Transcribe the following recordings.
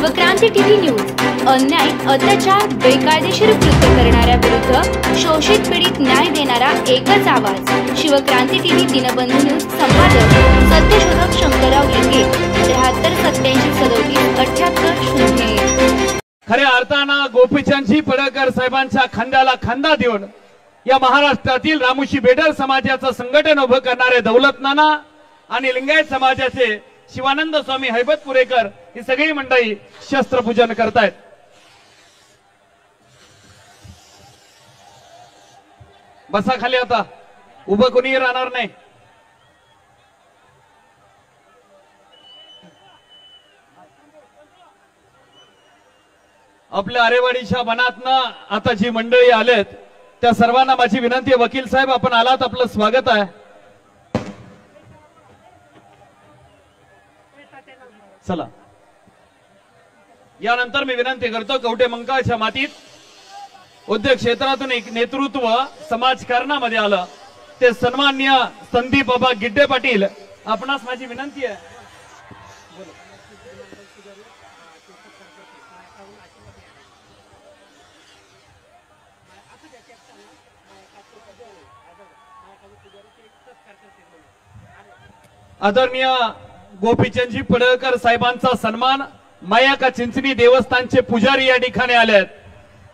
Shivkranti TV news अन्याय अत्याचार बेकायदेशीर कृत्य करणाऱ्या विरुद्ध शोषित पीडित न्याय देणारा एकच आवाज शिवक्रांती टीव्ही दिनबंधू न्यूज संपादक सत्यशोधक शंकरराव लिंगे 7387377880 खऱ्या अर्थानं गोपीचंदजी पडळकर साहेबांच्या खांद्याला खांदा देऊन या महाराष्ट्रातील रामोशी बेडर समाजाचं संघटन उभं करणारे दौलत नाना आणि लिंगायत समाजाचे शिवानंद स्वामी हैबतपुरेकर ही सगळी मंडळी शस्त्रपूजन करतायत। बसा खाली, आता उभं कोणी राहणार नाही। आपल्या आरेवाडीच्या वनातनं आता जी मंडळी आलेत त्या सर्वांना माझी विनंती आहे, वकील साहेब आपण आलात, आपलं स्वागत आहे। चला, यानंतर मी विनंती करतो कवठे मंकाळच्या मातीत उद्योग क्षेत्रातून एक नेतृत्व समाजकारणामध्ये आलं ते सन्माननीय संदीप बाबा गिड्डे पाटील, आपणास माझी विनंती आहे। आदरणीय गोपीचंदजी पडळकर साहेबांचा सन्मान मायाका चिंचणी देवस्थानचे पुजारी या ठिकाणी आलेत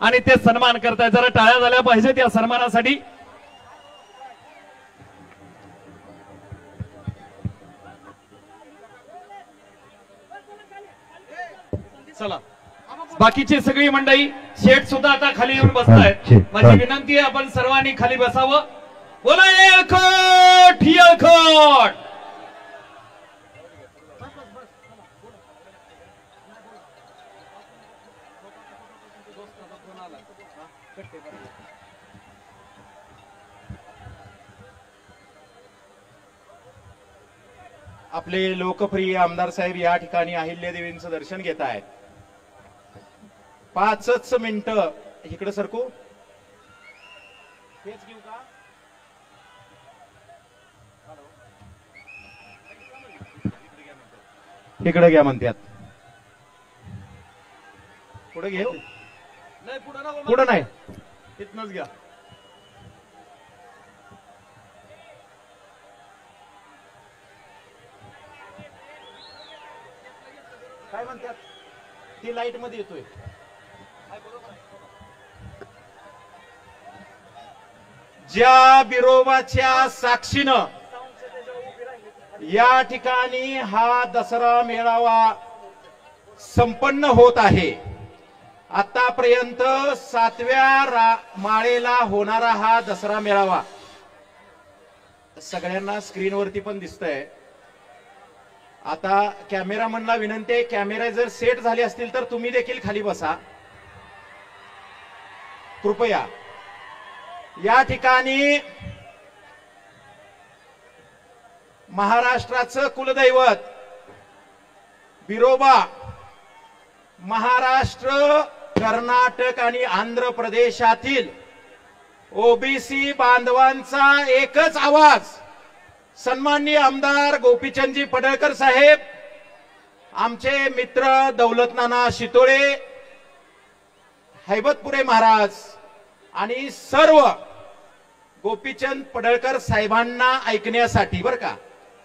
आणि ते सन्मान करतायत। जरा टाळ्या झाल्या पाहिजेत या सन्मानासाठी। चला, बाकीची सगळी मंडळी शेठ सुद्धा आता खाली येऊन बसतायत। माझी विनंती आहे आपण सर्वांनी खाली बसावं। बोला येळकोट येळकोट। आपले लोकप्रिय आमदार साहेब या ठिकाणी अहिल्यादेवींचं दर्शन घेत आहेत। 5च मिनिटं इकडे सरकू, हेच घेऊ का? इकडे घ्या म्हणतात, पुढे घेऊ पुढे नाही, इथनच घ्या। काय म्हणतात ती लाईट मध्ये येतोय। ज्या बिरोबाच्या साक्षीनं या ठिकाणी हा दसरा मेळावा संपन्न होत आहे। आतापर्यंत 7व्या माळेला होणारा हा दसरा मेळावा सगळ्यांना स्क्रीनवरती पण दिसतंय। आता कॅमेरामनला विनंती आहे, कॅमेरा जर सेट झाले असतील तर तुम्ही देखील खाली बसा कृपया। या ठिकाणी महाराष्ट्राचं कुलदैवत बिरोबा महाराष्ट्र, कर्नाटक आणि आंध्र प्रदेशातील ओबीसी बांधवांचा एकच आवाज सन्माननीय आमदार गोपीचंदजी पडळकर साहेब, आमचे मित्र दौलत नाना शितोळे, हैबतपुरे महाराज आणि सर्व गोपीचंद पडळकर साहेबांना ऐकण्यासाठी, बर का,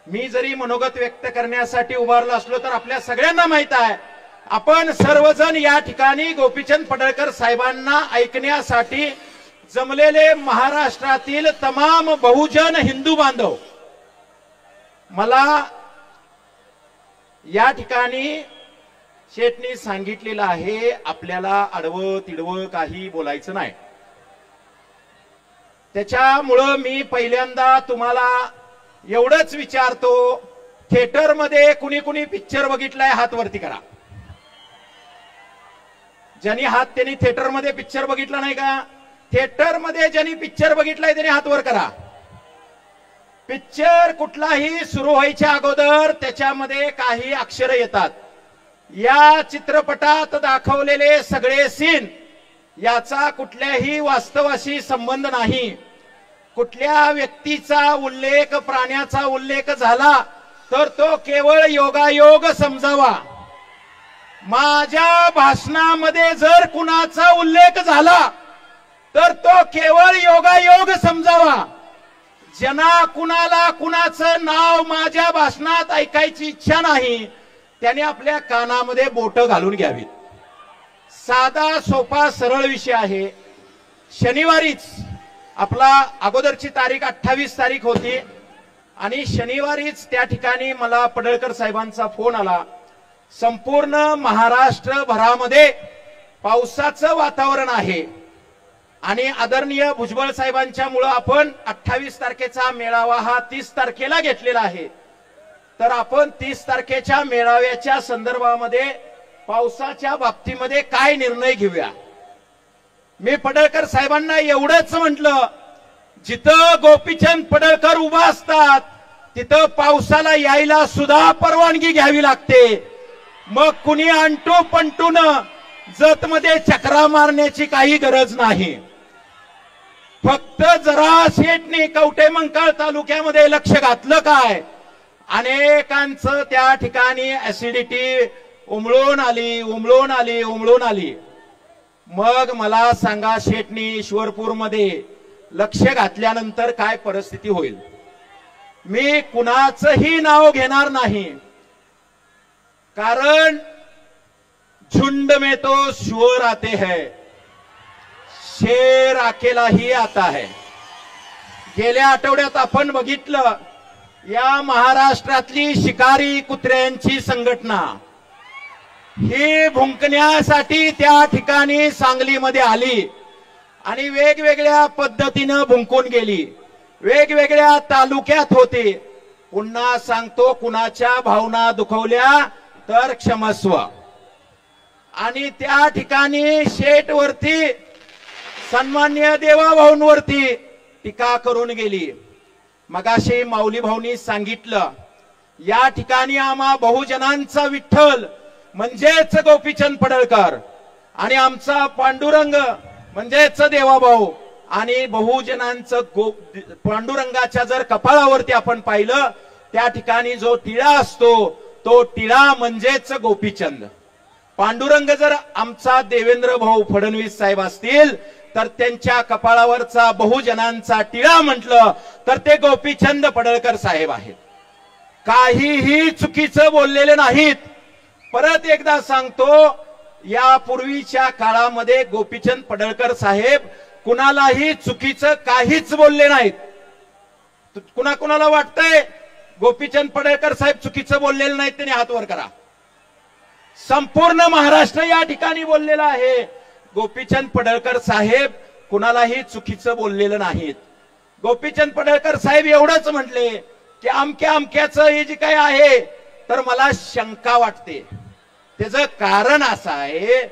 मी जरी मनोगत व्यक्त करण्यासाठी उभारलो असलो तर आपल्या सगळ्यांना माहित आहे आपण सर्वजण या ठिकाणी गोपीचंद पडळकर साहेबांना ऐकण्यासाठी जमलेले महाराष्ट्रातील तमाम बहुजन हिंदू बांधव। मला या ठिकाणी शेठनी सांगितलेलं आहे आपल्याला आडवं तिडवं काही बोलायचं नाही। त्याच्यामुळं मी पहिल्यांदा तुम्हाला एवढंच विचारतो, थिएटरमध्ये कुणी कुणी पिक्चर बघितलाय हात वरती करा। ज्यांनी त्यांनी थिएटरमध्ये पिक्चर बघितला नाही का? थिएटरमध्ये ज्यांनी पिक्चर बघितलाय त्यांनी हात वर करा। पिक्चर कुठलाही सुरू व्हायच्या अगोदर त्याच्यामध्ये काही अक्षर येतात। या चित्रपटात दाखवलेले सगळे सीन याचा कुठल्याही वास्तवाशी संबंध नाही। कुठल्या व्यक्तीचा उल्लेख, प्राण्याचा उल्लेख झाला तर तो केवळ योगायोग समजावा। माझ्या भाषणामध्ये जर कुणाचा उल्लेख झाला तर तो केवळ योगायोग समजावा. ज्यांना कुणाला कुणाचं नाव माझ्या भाषणात ऐकायची इच्छा नाही त्याने आपल्या कानामध्ये बोट घालून घ्यावीत. साधा सोपा सरळ विषय आहे. शनिवारीच आपला अगोदरची तारीख 28 तारीख होती आणि शनिवारीच त्या ठिकाणी मला पडळकर साहेबांचा फोन आला. संपूर्ण महाराष्ट्रभरामध्ये पावसाचं वातावरण आहे आणि आदरणीय भुजबळ साहेबांच्या मुळे आपण 28 तारखेचा मेळावा हा 30 तारखेला घेतलेला आहे. तर आपण 30 तारखेच्या मेळाव्याच्या संदर्भामध्ये पावसाच्या बाबतीमध्ये काय निर्णय घेऊया. मी पडळकर साहेबांना एवढंच म्हटलं, जिथं गोपीचंद पडळकर उभा असतात तिथं पावसाला यायला सुद्धा परवानगी घ्यावी लागते. मग कुणी अंटू पंटून जतमध्ये चक्रा मारण्याची काही गरज नाही. फक्त जरा शेटने कवठेमंकाळ तालुक्यामध्ये लक्ष घातलं काय, अनेकांचं त्या ठिकाणी ऍसिडिटी उमळून आली. मग मला सांगा शेटनी ईश्वरपूरमध्ये लक्ष घातल्यानंतर काय परिस्थिती होईल. मी कुणाचंही नाव घेणार नाही, कारण झुंड में तो शुअर आते हैं, शेर अकेला ही आता है. गेल्या आठवड्यात आपण बघितलं या महाराष्ट्रातली शिकारी कुत्र्यांची संघटना ही भुंकण्यासाठी त्या ठिकाणी सांगलीमध्ये आली आणि वेगवेगळ्या पद्धतीनं भुंकून गेली. वेगवेगळ्या तालुक्यात होते. पुन्हा सांगतो, कुणाच्या भावना दुखवल्या तर क्षमस्व. आणि त्या ठिकाणी शेठवरती सन्मान्य देवाभाऊंवरती टीका करून गेली. मगाशी माऊली भाऊनी सांगितलं, या ठिकाणी आम्हा बहुजनांचा विठ्ठल म्हणजेच गोपीचंद पडळकर आणि आमचा पांडुरंग म्हणजेच देवाभाऊ आणि बहुजनांचं पांडुरंगाच्या जर कपाळावरती आपण पाहिलं त्या ठिकाणी जो टिळा असतो तो टिळा म्हणजेच गोपीचंद. पांडुरंग जर आमचा देवेंद्र भाऊ फडणवीस साहेब असतील तर त्यांच्या कपाळावरचा बहुजनांचा टिळा म्हटलं तर ते गोपीचंद पडळकर साहेब आहेत. काहीही चुकीचं बोललेले नाहीत. परत एकदा सांगतो, यापूर्वीच्या काळामध्ये गोपीचंद पडळकर साहेब कुणालाही चुकीचं काहीच बोलले नाहीत. कुणाला वाटतंय गोपीचंद पडळकर साहेब चुकीचं बोललेले नाहीत त्यांनी हात वर करा. संपूर्ण महाराष्ट्र या ठिकाणी बोललेला आहे. गोपीचंद पडळकर साहेब कुणालाही चुकीचं बोललेलं नाहीत. गोपीचंद पडळकर साहेब एवढंच म्हटले की अमक्याचं हे जे काय आहे तर मला शंका वाटते. त्याचं कारण असं आहे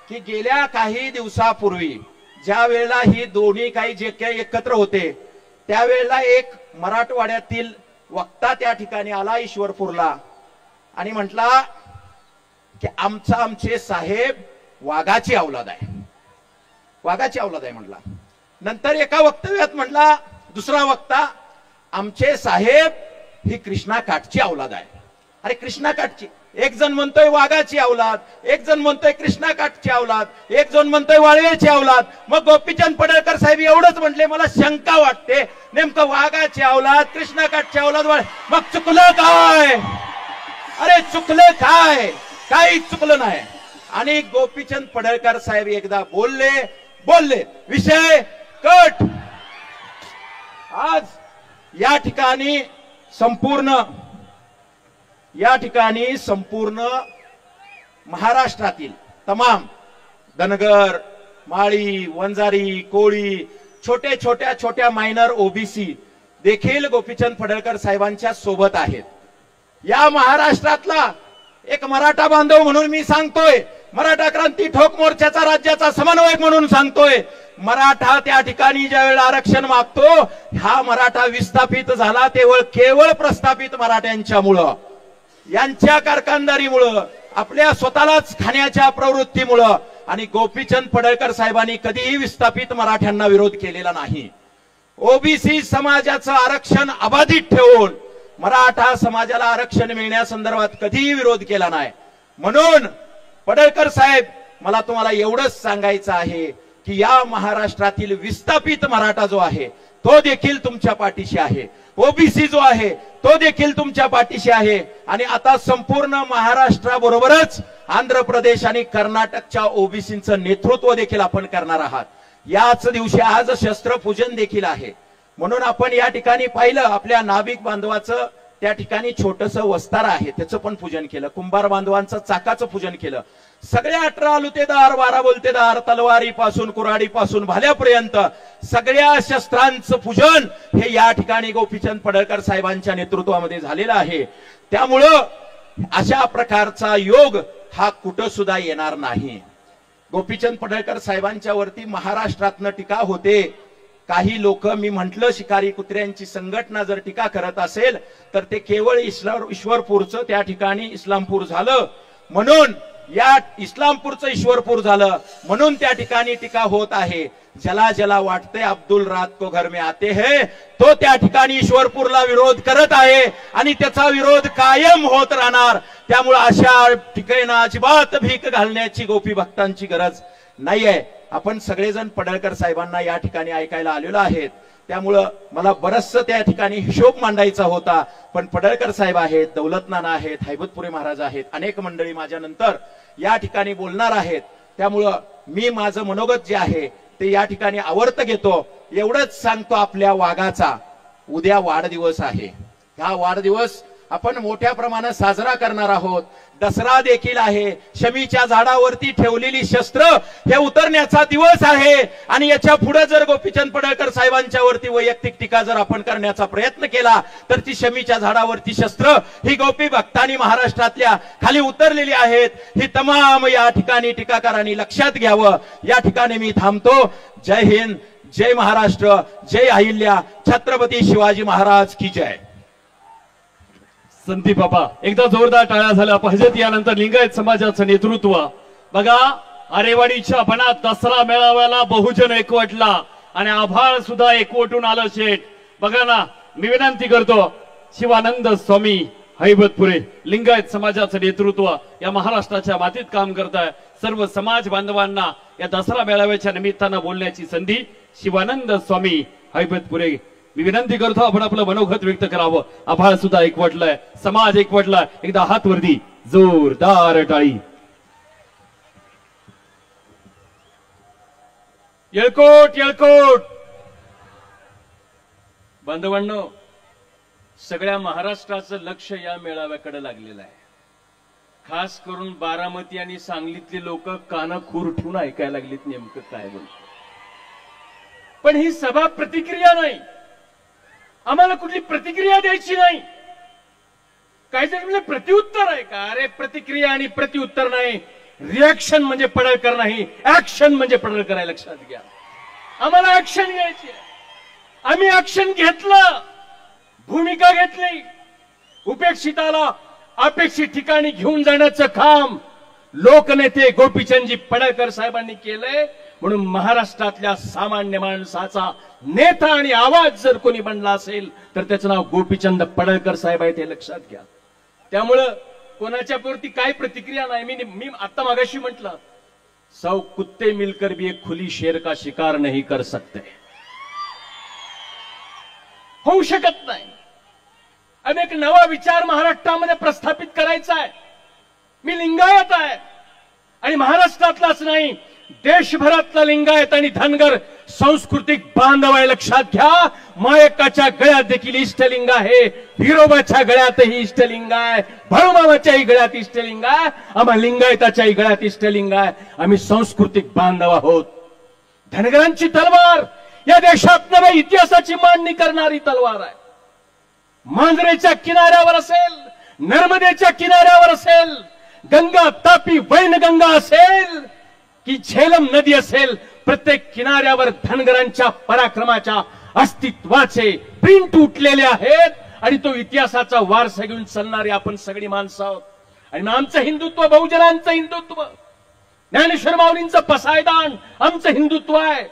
की गेल्या काही दिवसापूर्वी ज्या वेळेला ही दोन्ही काही जे काही एकत्र होते त्यावेळेला एक मराठवाड्यातील वक्ता त्या ठिकाणी आला ईश्वरपूरला आणि म्हटला की आमचे साहेब वाघाची औलाद आहे, वाघाची औलाद आहे म्हटला. नंतर एका वक्तव्यात म्हटला दुसरा वक्ता, आमचे साहेब ही कृष्णा काठची औलाद आहे. अरे कृष्णा काठची, एक जण म्हणतोय वाघाची औलाद, एक जण म्हणतोय कृष्णा काठची औलाद, एक जण म्हणतोय वाळवेची औलाद. मग गोपीचंद पडळकर साहेब एवढंच म्हटले, मला शंका वाटते नेमकं वाघाची औलाद कृष्णा काठची औलाद मग चुकलं काय? अरे चुकलं काय? काही चुकलं नाही. आणि गोपीचंद पडळकर साहेब एकदा बोलले विषय कट. आज या ठिकाणी संपूर्ण महाराष्ट्रातील तमाम धनगर, माळी, वंजारी, कोळी, छोट्या मायनर ओबीसी देखील गोपीचंद पडळकर साहेबांच्या सोबत आहेत. या महाराष्ट्रातला एक मराठा बांधव म्हणून मी सांगतोय, मराठा क्रांती ठोक मोर्चाचा राज्याचा समन्वयक म्हणून सांगतोय, मराठा त्या ठिकाणी ज्या वेळेला आरक्षण मागतो हा मराठा विस्थापित झाला केवळ प्रस्थापित मराठ्यांच्यामुळं, यांच्या कारखानदारीमुळं, आपल्या स्वतःलाच खाण्याच्या प्रवृत्तीमुळं. आणि गोपीचंद पडळकर साहेबांनी कधीही विस्थापित मराठ्यांना विरोध केलेला नाही. ओबीसी समाजाचं आरक्षण अबाधित ठेवून मराठा समाजाला आरक्षण मिळण्यासंदर्भात कधीही विरोध केला नाही. म्हणून पडळकर साहेब, मला तुम्हाला एवढंच सांगायचं आहे की या महाराष्ट्रातील विस्थापित मराठा जो आहे तो देखील तुमच्या पाठीशी आहे, ओबीसी जो आहे तो देखील तुमच्या पाठीशी आहे, आणि आता संपूर्ण महाराष्ट्राबरोबरच आंध्र प्रदेश आणि कर्नाटकच्या ओबीसींचं नेतृत्व देखील आपण करणार आहात। याच दिवशी आज शस्त्रपूजन देखील आहे, म्हणून आपण या ठिकाणी पाहिलं आपल्या नाभिक बांधवाचं त्या ठिकाणी छोटंसं वस्तार आहे त्याचं पण पूजन केलं, कुंभार बांधवांचं चाकाचं पूजन केलं, सगळ्या 18 लुतेदार 12 बोलतेदार तलवारीपासून कुऱ्हाडीपासून भाल्यापर्यंत सगळ्या शस्त्रांचं पूजन हे या ठिकाणी गोपीचंद पडळकर साहेबांच्या नेतृत्वामध्ये झालेलं आहे। त्यामुळं अशा प्रकारचा योग हा कुठं सुद्धा येणार नाही। गोपीचंद पडळकर साहेबांच्या वरती महाराष्ट्रातनं टीका होते, काही लोक, मी म्हंटल शिकारी कुत्र्यांची संघटना जर टीका करत असेल तर ते केवळ ईश्वरपूरचं त्या ठिकाणी इस्लामपूर झालं म्हणून, या इस्लामपूरचं ईश्वरपूर झालं म्हणून त्या ठिकाणी टीका होत आहे। ज्याला ज्याला वाटते अब्दुल रात को घर में आते हैं तो त्या ठिकाणी ईश्वरपूरला विरोध करत आहे आणि त्याचा विरोध कायम होत राहणार। त्यामुळे अशा ठिकाणी अजिबात भीक घालण्याची गोपी भक्तांची गरज नाहीये। आपण सगळेजण पडळकर साहेबांना या ठिकाणी ऐकायला आलेलो आहेत, त्यामुळं मला बरचसं त्या ठिकाणी हिशोब मांडायचा होता, पण पडळकर साहेब आहेत, दौलत नाना आहेत, हैबतपुरे महाराज आहेत, अनेक मंडळी माझ्या नंतर या ठिकाणी बोलणार आहेत, त्यामुळं मी माझं मनोगत जे आहे ते या ठिकाणी आवर्त घेतो। एवढंच सांगतो, आपल्या वाघाचा उद्या वाढदिवस आहे, हा वाढदिवस आपण मोठ्या प्रमाणात साजरा करणार आहोत। दसरा देखील आहे, शमीच्या झाडावरती ठेवलेली शस्त्र हे उतरण्याचा दिवस आहे, आणि याच्या पुढे जर गोपीचंद पडळकर साहेबांच्या वरती वैयक्तिक टीका जर आपण करण्याचा प्रयत्न केला तर ती शमीच्या झाडावरती शस्त्र ही गोपी भक्तांनी महाराष्ट्रातल्या खाली उतरलेली आहेत, ही तमाम या ठिकाणी टीकाकारांनी लक्षात घ्यावं। या ठिकाणी मी थांबतो। जय हिंद, जय महाराष्ट्र, जय अहिल्या, छत्रपती शिवाजी महाराज की जय। संदीप बाबा एकदा जोरदार टाळ्या झाल्या पाहिजेत। यानंतर लिंगायत समाजाचं नेतृत्व बघा, आरेवाडीच्या बनात दसरा मेळाव्याला बहुजन एकवटला आणि आभाळ सुद्धा एकवटून आलं शेठ। बघा ना, मी विनंती करतो शिवानंद स्वामी हैबतपुरे लिंगायत समाजाचं नेतृत्व या महाराष्ट्राच्या मातीत काम करताय। सर्व समाज बांधवांना या दसरा मेळाव्याच्या निमित्तानं बोलण्याची संधी शिवानंद स्वामी हैबतपुरे, मी विनंती करतो आपण आपलं मनोगत व्यक्त करावं। आभाळ सुद्धा एकवटलाय, समाज एकवटलाय, एकदा हात वरती, जोरदार टाळी। येळकोट येळकोट। बांधवांनो, सगळ्या महाराष्ट्राचं लक्ष या मेळाव्याकडे लागलेलं आहे। खास करून बारामती आणि सांगलीतले लोक कान खूर ठेवून ऐकायला लागलीत नेमकं काय बोलतो। पण ही सभा प्रतिक्रिया नाही, आम्हाला कुठली प्रतिक्रिया द्यायची नाही। काहीतरी म्हणजे प्रतिउत्तर आहे का? अरे प्रतिक्रिया आणि प्रतिउत्तर नाही, रिएक्शन म्हणजे पडळकर नाही, ऍक्शन म्हणजे पडळकर आहे, लक्षात घ्या। आम्हाला ऍक्शन घ्यायची आहे, आम्ही ऍक्शन घेतलं, भूमिका घेतली, उपेक्षिताला अपेक्षित ठिकाणी घेऊन जाण्याचं काम लोकनेते गोपीचंदजी पडळकर साहेबांनी केलंय। म्हणून महाराष्ट्रातल्या सामान्य माणसाचा नेता आणि आवाज जर कोणी बनला असेल तर त्याचं नाव गोपीचंद पडळकर साहेब आहे, ते लक्षात घ्या। त्यामुळं कोणाच्या पुरती काय प्रतिक्रिया नाही। मी आता मागाशी म्हटलं, 100 कुत्ते मिलकर भी एक खुली शेर का शिकार नहीं कर सकते, होऊ शकत नाही। आणि एक नवा विचार महाराष्ट्रामध्ये प्रस्थापित करायचा आहे। मी लिंगायत आहे आणि महाराष्ट्रातलाच नाही, देशभरातला लिंगायत आणि धनगर सांस्कृतिक बांधव आहे, लक्षात घ्या। मायकाच्या गळ्यात देखील इष्टलिंग आहे, विरोबाच्या गळ्यातही इष्टलिंग आहे, भळमामाच्याही गळ्यात इष्टलिंग आहे, आम्हा लिंगायताच्याही गळ्यात इष्टलिंग आहे। आम्ही सांस्कृतिक बांधव आहोत। धनगरांची तलवार या देशात नव्या इतिहासाची मांडणी करणारी तलवार आहे। मांजरेच्या किनाऱ्यावर असेल, नर्मदेच्या किनाऱ्यावर असेल, गंगा तापी वैनगंगा असेल की झेलम नदी असेल, प्रत्येक किनाऱ्यावर धनगरांच्या पराक्रमाच्या अस्तित्वाचे प्रिंट उठलेले आहेत आणि तो इतिहासाचा वारसा घेऊन चालणारी आपण सगळी माणसं आहोत। आणि आमचं हिंदुत्व बहुजनांचं हिंदुत्व, ज्ञानेश्वर माऊलींचं पसायदान आमचं हिंदुत्व आहे।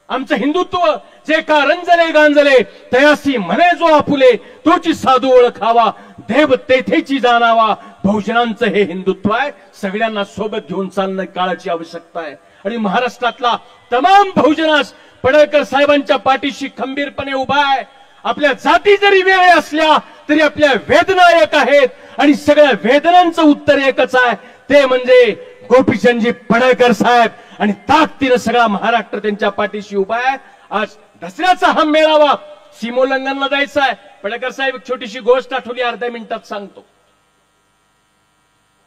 आमचं हिंदुत्व जे का रंजले गांजले तयासी म्हणे जो आपुले, तोची साधू ओळखावा, देव तेथेची जाणावा, बहुजनांचं हे हिंदुत्व आहे. सगळ्यांना सोबत घेऊन चालणं काळाची आवश्यकता आहे. आणि महाराष्ट्रातला तमाम बहुजनास पडळकर साहेबांच्या पाठीशी खंबीरपणे उभा आहे. आपल्या जाती जरी वेगळ्या असल्या तरी आपल्या वेदना एक आहेत आणि सगळ्या वेदनांचं उत्तर एकच आहे, ते म्हणजे गोपीचंदजी पडळकर साहेब. आणि ताकदीनं सगळा महाराष्ट्र त्यांच्या पाठीशी उभा आहे. आज दसऱ्याचा हा मेळावा सीमोल्लंघनला जायचा आहे. पडळकर साहेब एक छोटीशी गोष्ट आठवली, अर्ध्या मिनिटात सांगतो.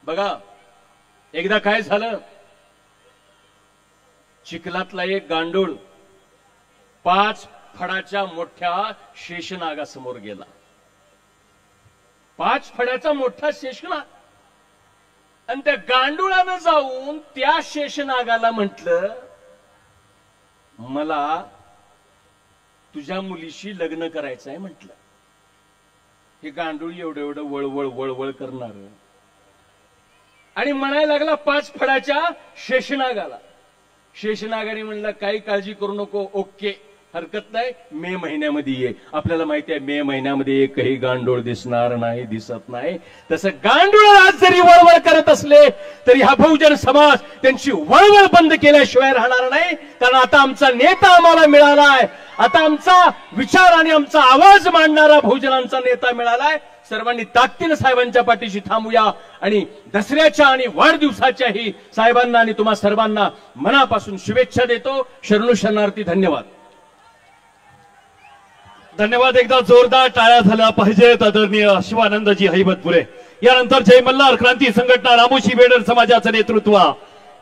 बघा, एकदा काय झालं, चिखलातला एक गांडूळ 5 फडाच्या मोठ्या शेषनागासमोर गेला. 5 फडाचा मोठा शेषनाग. आणि त्या गांडुळानं जाऊन त्या शेषनागाला म्हटलं, मला तुझ्या मुलीशी लग्न करायचं आहे म्हटलं. हे गांडूळ एवढं एवढं वळवळ वळवळ करणार आणि म्हणायला लागला 5 फडाच्या शेषनागाला. शेषनागाने म्हणलं, काही काळजी करू नको, ओके, हरकत नाही, मे महिन्यामध्ये ये. आपल्याला माहिती आहे मे महिन्यामध्ये एकही गांडूळ दिसणार नाही, दिसत नाही. तसं गांडूळ आज जरी वळवळ करत असले तरी हा बहुजन समाज त्यांची वळवळ बंद केल्याशिवाय राहणार नाही. कारण आता आमचा नेता आम्हाला मिळालाय, आता आमचा विचार आणि आमचा आवाज मांडणारा बहुजनांचा नेता मिळालाय. सर्वांनी ताकदीनं साहेबांच्या पाठीशी थांबूया आणि दसऱ्याच्या आणि वाढदिवसाच्याही साहेबांना आणि तुम्हा सर्वांना मनापासून शुभेच्छा देतो. शरणू शरणार्थी. धन्यवाद. धन्यवाद. एकदा जोरदार टाळ्या झाल्या पाहिजेत आदरणीय शिवानंदजी हैबतपुरे. यानंतर जय मल्हार क्रांती संघटना रामोशी बेडर समाजाचं नेतृत्व.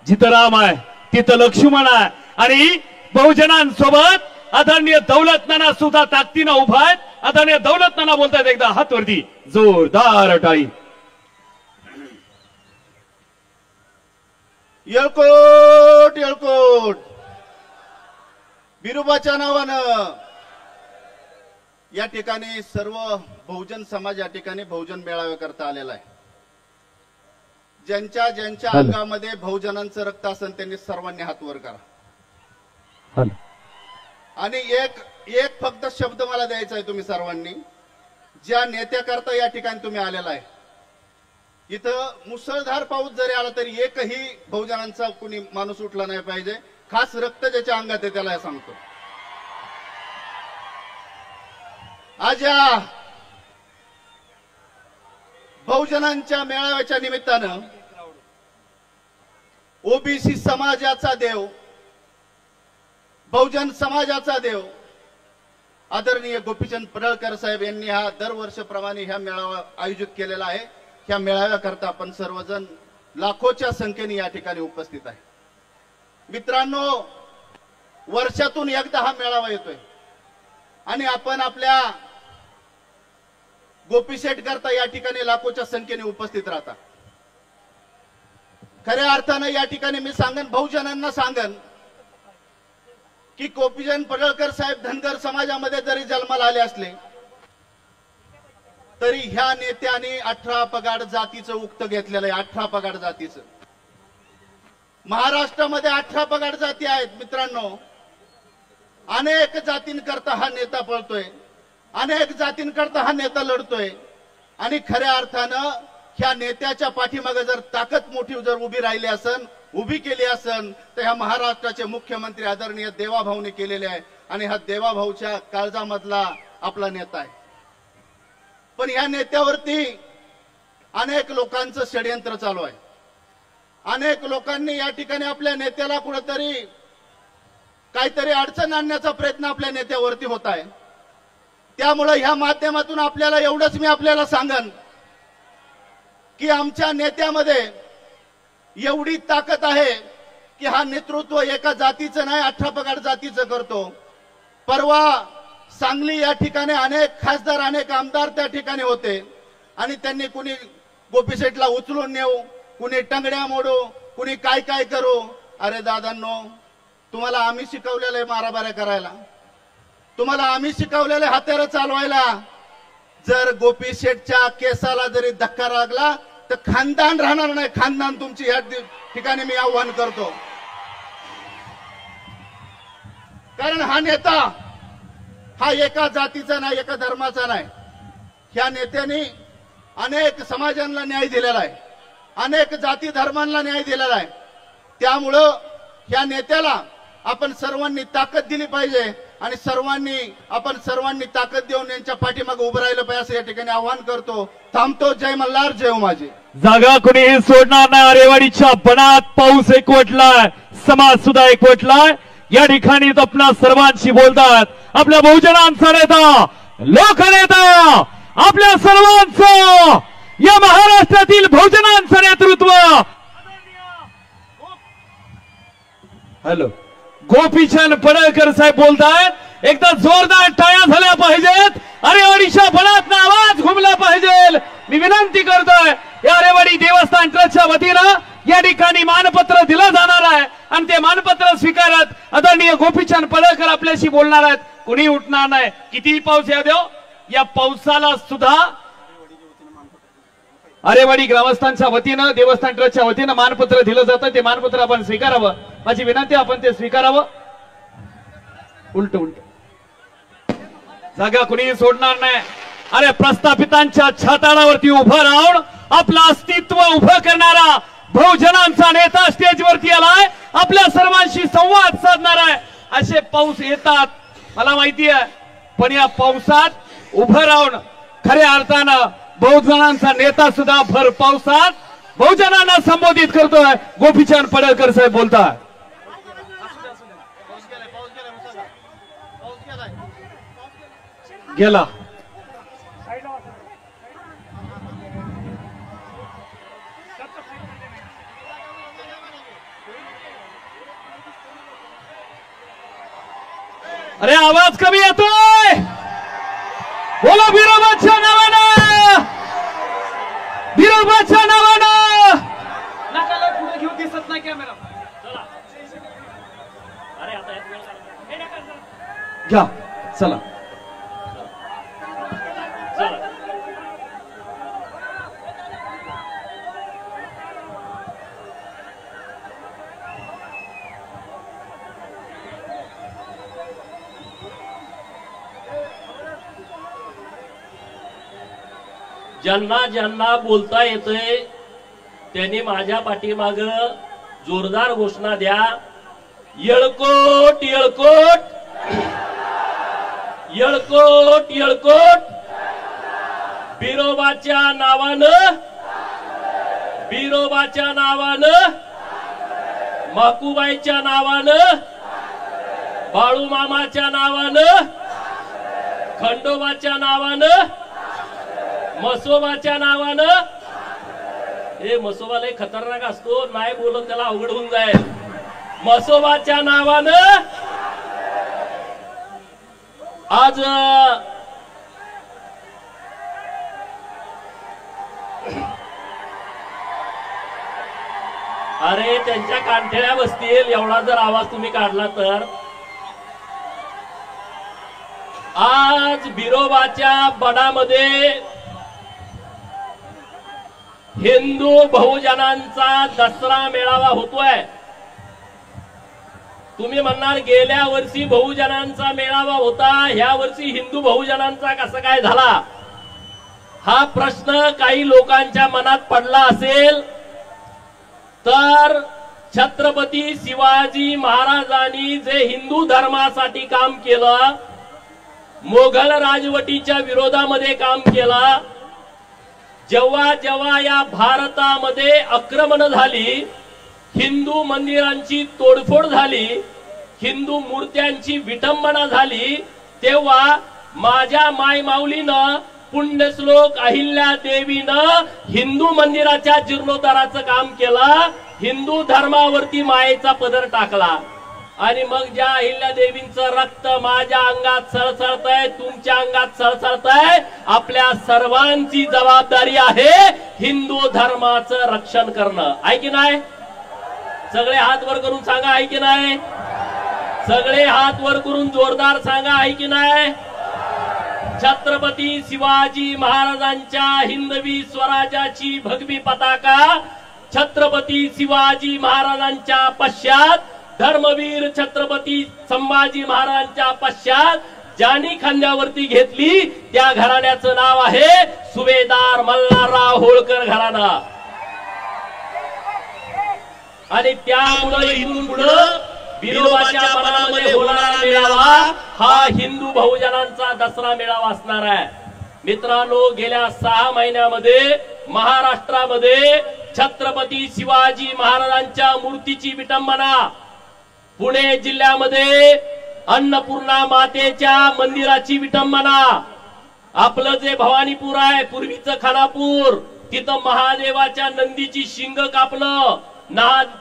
जिथं राम आहे तिथं लक्ष्मण आहे आणि बहुजनांसोबत आदरणीय दौलत नाना सुद्धा ताकदीनं उभा आहेत. आदरणीय दौलत नाना बोलतायत, एकदा हात वरती, जोरदार टाळी. येळकोट येळकोट. बिरुबाच्या नावानं या ठिकाणी सर्व बहुजन समाज या ठिकाणी बहुजन मेळावे करता आलेला आहे. ज्यांच्या ज्यांच्या अंगामध्ये बहुजनांचं रक्त असेल त्यांनी सर्वांनी हात वर करा. आणि एक फक्त शब्द मला द्यायचा आहे तुम्ही सर्वांनी, ज्या नेत्याकरता या ठिकाणी तुम्ही आलेला आहे. इथं मुसळधार पाऊस जरी आला तरी एकही बहुजनांचा कुणी माणूस उठला नाही पाहिजे. खास रक्त ज्याच्या अंगात आहे त्याला सांगतो. आज या बहुजनांच्या मेळाव्याच्या निमित्तानं ओबीसी समाजाचा देव, बहुजन समाजाचा देव आदरणीय गोपीचंद पडळकर साहेब यांनी हा दरवर्षीप्रमाणे ह्या मेळावा आयोजित केलेला आहे. ह्या मेळाव्याकरता आपण सर्वजण लाखोच्या संख्येने या ठिकाणी उपस्थित आहे. मित्रांनो, वर्षातून एकदा हा मेळावा येतोय आणि आपण आपल्या गोपीशेठ करता या ठिकाणी लाखोच्या संख्येने उपस्थित राहता. खऱ्या अर्थानं या ठिकाणी मी सांगन, बहुजनांना सांगन की गोपीचंद पडळकर साहेब धनगर समाजामध्ये जरी जन्माला आले असले तरी ह्या नेत्याने 18 पगाड जातीचं उक्त घेतलेलं आहे. 18 पगाड जातीचं. महाराष्ट्रामध्ये 18 पगाड जाती आहेत मित्रांनो. अनेक जातींकरता हा नेता पळतोय, अनेक जातींकरता हा नेता लढतोय. आणि खऱ्या अर्थानं ह्या नेत्याच्या पाठीमागे जर ताकद मोठी जर उभी राहिली असन, उभी केली असन, तर ह्या महाराष्ट्राचे मुख्यमंत्री आदरणीय देवाभाऊने केलेले आहे. आणि हा देवाभाऊच्या काळजामधला आपला नेता आहे. पण ह्या नेत्यावरती अनेक लोकांचं षडयंत्र चालू आहे. अनेक लोकांनी या ठिकाणी आपल्या नेत्याला कुठेतरी काहीतरी अडचण आणण्याचा प्रयत्न आपल्या नेत्यावरती होत आहे. त्यामुळे ह्या माध्यमातून आपल्याला एवढंच मी आपल्याला सांगन की आमच्या नेत्यामध्ये एवढी ताकद आहे की हा नेतृत्व एका जातीचं नाही 18 पगाड जातीचं करतो. परवा सांगली या ठिकाणी अनेक खासदार अनेक आमदार त्या ठिकाणी होते आणि त्यांनी कुणी गोपीशेठला उचलून नेऊ, कुणी टंगड्या मोडू, कुणी काय काय करू. अरे दादांनो, तुम्हाला आम्ही शिकवलेलं आहे मारामाऱ्या करायला, तुम्हाला आम्ही शिकवलेले हत्यारं चालवायला. जर गोपीशेठच्या केसाला जरी धक्का लागला तर खानदान राहणार नाही. खानदान तुमची या ठिकाणी मी आव्हान करतो. कारण हा नेता हा एका जातीचा नाही, एका धर्माचा नाही. ह्या नेत्याने अनेक समाजांना न्याय दिलेला आहे, अनेक जाती धर्मांना न्याय दिलेला आहे। त्यामुळं ह्या नेत्याला आपण सर्वांनी ताकद दिली पाहिजे आणि आपण सर्वांनी ताकद देऊन यांच्या पाठीमागे उभं राहिलं पाहिजे असं या ठिकाणी आवाहन करतो। थांबतो। जय मल्हार, जय उमाजी। जागा कोणीही सोडणार नाही। आरेवाडीच्या बनात पाऊस एकवटलाय, समाज सुद्धा एकवटलाय। या ठिकाणी आपल्या सर्वांशी बोलतात आपल्या बहुजनांचा नेता, लोकनेता, आपल्या सर्वांचं या महाराष्ट्रातील बहुजनांचं नेतृत्व हॅलो गोपीचंद पडळकर साहेब बोलतायत। एकदा जोरदार टाळ्या झाल्या पाहिजेत। आरेवाडीच्या बनात आवाज घुमला पाहिजे। मी विनंती करतोय या आरेवाडी देवस्थान ट्रस्टच्या वतीनं या ठिकाणी मानपत्र दिलं जाणार आहे आणि ते मानपत्र स्वीकारत आदरणीय गोपीचंद पडळकर आपल्याशी बोलणार आहेत। कुणी उठणार नाही, कितीही पाऊस येऊ देव। या पावसाला सुद्धा आरेवाडी ग्रामस्थांच्या वतीनं देवस्थान ट्रस्टच्या वतीनं मानपत्र दिलं जातं। ते मानपत्र आपण स्वीकारावं, माझी विनंती आपण ते स्वीकारावं। उलट जागा कुणीही सोडणार नाही। अरे प्रस्थापितांच्या छाताडावरती उभं राहून आपलं अस्तित्व उभं करणारा बहुजनांचा नेता स्टेजवरती आलाय, आपल्या सर्वांशी संवाद साधणार आहे। असे पाऊस येतात मला माहिती आहे, पण या पावसात उभं राहून खऱ्या अर्थानं बहुजनांचा नेता सुद्धा भर पावसात बहुजनांना संबोधित करतोय। गोपीचंद पडळकर साहेब बोलतात। गेला अरे आवाज कमी येतोय, बोला बिरोबाच्या नावानं, बिरोबाच्या नावानं। नकाला पुढे घेऊन दिसत नाही कॅमेरा, घ्या चला। ज्यांना ज्यांना बोलता येतंय त्यांनी माझ्या पाठीमाग जोरदार घोषणा द्या। येळकोट येळकोट येळकोट येळकोट, बिरोबाच्या नावानं, बिरोबाच्या नावानं, माकुबाईच्या नावानं, बाळूमामाच्या नावानं, खंडोबाच्या नावानं, मसोबाच्या नावानं। हे मसोबा लय खतरनाक असतो, नाही बोलत त्याला अवघड होऊन जाईल। मसोबाच्या नावानं आज अरे त्यांच्या कानठळ्या बसतील एवढा जर आवाज तुम्ही काढला तर। आज बिरोबाच्या बडामध्ये हिंदू बहुजनांचा दसरा मेळावा होतोय। तुम्ही म्हणणार गेल्या वर्षी बहुजनांचा मेळावा होता, ह्या वर्षी हिंदू बहुजनांचा कसा काय झाला? हा प्रश्न काही लोकांच्या मनात पडला असेल तर छत्रपती शिवाजी महाराजांनी जे हिंदू धर्मासाठी काम केलं, मोगल राजवटीच्या विरोधामध्ये काम केलं, जेव्हा जेव्हा या भारतामध्ये आक्रमण झाली, हिंदू मंदिरांची तोडफोड झाली, हिंदू मूर्त्यांची विटंबना झाली, तेव्हा माझ्या मायमाऊलीनं पुण्यश्लोक अहिल्या देवीनं हिंदू मंदिराच्या जीर्णोद्धाराचं काम केलं, हिंदू धर्मावरती मायेचा पदर टाकला। आणि मग ज्या अहिल्या देवींचं रक्त माझ्या अंगात सळसळतंय, तुमच्या अंगात सळसळतंय, आपल्या सर्वांची जबाबदारी आहे हिंदू धर्माचं रक्षण करणं, आहे की नाही? सगळे हात वर करून सांगा, आहे की नाही? सगळे हात वर करून जोरदार सांगा, आहे की नाही? छत्रपती शिवाजी महाराजांच्या हिंदवी स्वराज्याची भगवी पताका छत्रपती शिवाजी महाराजांच्या पश्चात, धर्मवीर छत्रपती संभाजी महाराजांच्या पश्चात ज्यांनी खांद्यावरती घेतली त्या घराण्याचं नाव आहे सुभेदार मल्हारराव होळकर घराणा. आणि त्यामुळे इथून पुढं विरोबाच्या मनामध्ये होणारा मेळावा हा हिंदू बहुजनांचा दसरा मेळावा असणार आहे. मित्रांनो, गेल्या 6 महिन्यामध्ये महाराष्ट्रामध्ये छत्रपती शिवाजी महाराजांच्या मूर्तीची विटंबना, पुणे जिल्ह्यामध्ये अन्नपूर्णा मातेच्या मंदिराची विटंबना, आपलं जे भवानीपूर आहे पूर्वीचं खानापूर, तिथं महादेवाच्या नंदीची शिंग कापणं,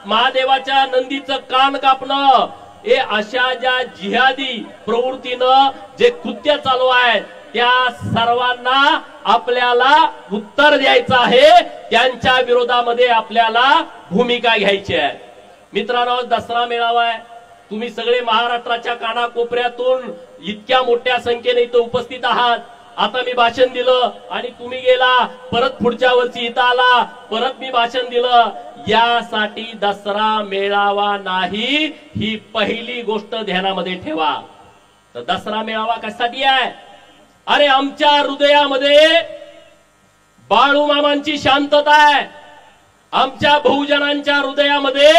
महादेवाच्या नंदीचं कान कापणं, हे अशा ज्या जिहादी प्रवृत्तीनं जे कृत्य चालू आहे त्या सर्वांना आपल्याला उत्तर द्यायचं आहे. त्यांच्या विरोधामध्ये आपल्याला भूमिका घ्यायची आहे. मित्रांनो, दसरा मेळावा आहे. तुम्ही सगळे महाराष्ट्राच्या कानाकोपऱ्यातून इतक्या मोठ्या संख्येने इथं उपस्थित आहात. आता मी भाषण दिलं आणि तुम्ही गेला, परत पुढच्या वर्षी इथं आला, परत मी भाषण दिलं. यासाठी दसरा मेळावा नाही, ही पहिली गोष्ट ध्यानामध्ये ठेवा. तर दसरा मेळावा कशासाठी आहे? अरे आमच्या हृदयामध्ये बाळूमामांची शांतता आहे. आमच्या बहुजनांच्या हृदयामध्ये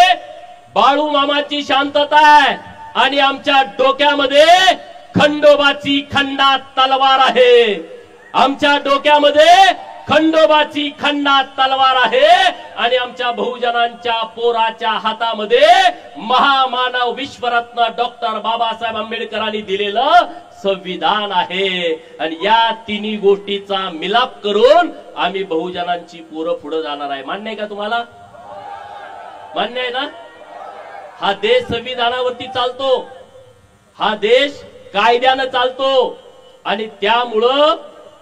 बाळूमामाची शांतता आहे आणि आमच्या डोक्यामध्ये खंडोबाची खंडात तलवार आहे. आमच्या डोक्यामध्ये खंडोबाची खंडात तलवार आहे आणि आमच्या बहुजनांच्या पोराच्या हातामध्ये महामानव विश्वरत्न डॉक्टर बाबासाहेब आंबेडकरांनी दिलेलं संविधान आहे. आणि या तिन्ही गोष्टीचा मिलाप करून आम्ही बहुजनांची पोरं पुढे जाणार आहे. मान्य आहे का तुम्हाला? मान्य आहे ना? हा देश संविधानावरती चालतो, हा देश कायद्यानं चालतो आणि त्यामुळं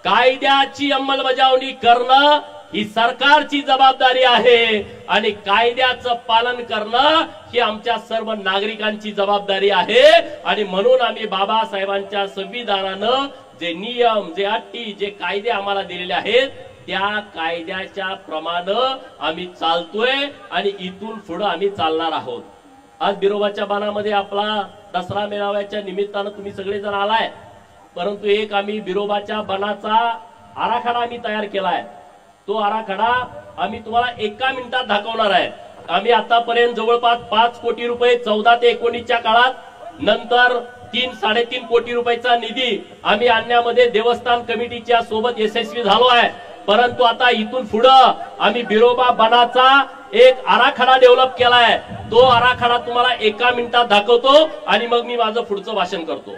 कायद्याची अंमलबजावणी करणं ही सरकारची जबाबदारी आहे आणि कायद्याचं पालन करणं ही आमच्या सर्व नागरिकांची जबाबदारी आहे. आणि म्हणून आम्ही बाबासाहेबांच्या संविधानानं जे नियम, जे अटी, जे कायदे आम्हाला दिलेले आहेत त्या कायद्याच्या प्रमाणे आम्ही चालतोय आणि इथून पुढे आम्ही चालणार आहोत. आज बिरोबाच्या बाणामध्ये आपला दसरा मेळाव्याच्या निमित्तानं तुम्ही सगळेजण आलाय, परंतु एक आम्ही बिरोबाच्या बनाचा आराखडा आम्ही तयार केलाय. तो आराखडा आम्ही तुम्हाला 1 मिनिटात दाखवणार आहे. आम्ही आतापर्यंत जवळपास 5 कोटी रुपये 14 ते 19च्या काळात, नंतर 3-3.5 कोटी रुपयाचा निधी आम्ही आणण्यामध्ये देवस्थान कमिटीच्या सोबत यशस्वी झालो आहे. परंतु आता इथून पुढं आम्ही बिरोबा बनाचा एक आराखडा डेव्हलप केलाय. तो आराखडा तुम्हाला 1 मिनिटात दाखवतो आणि मग मी माझं पुढचं भाषण करतो.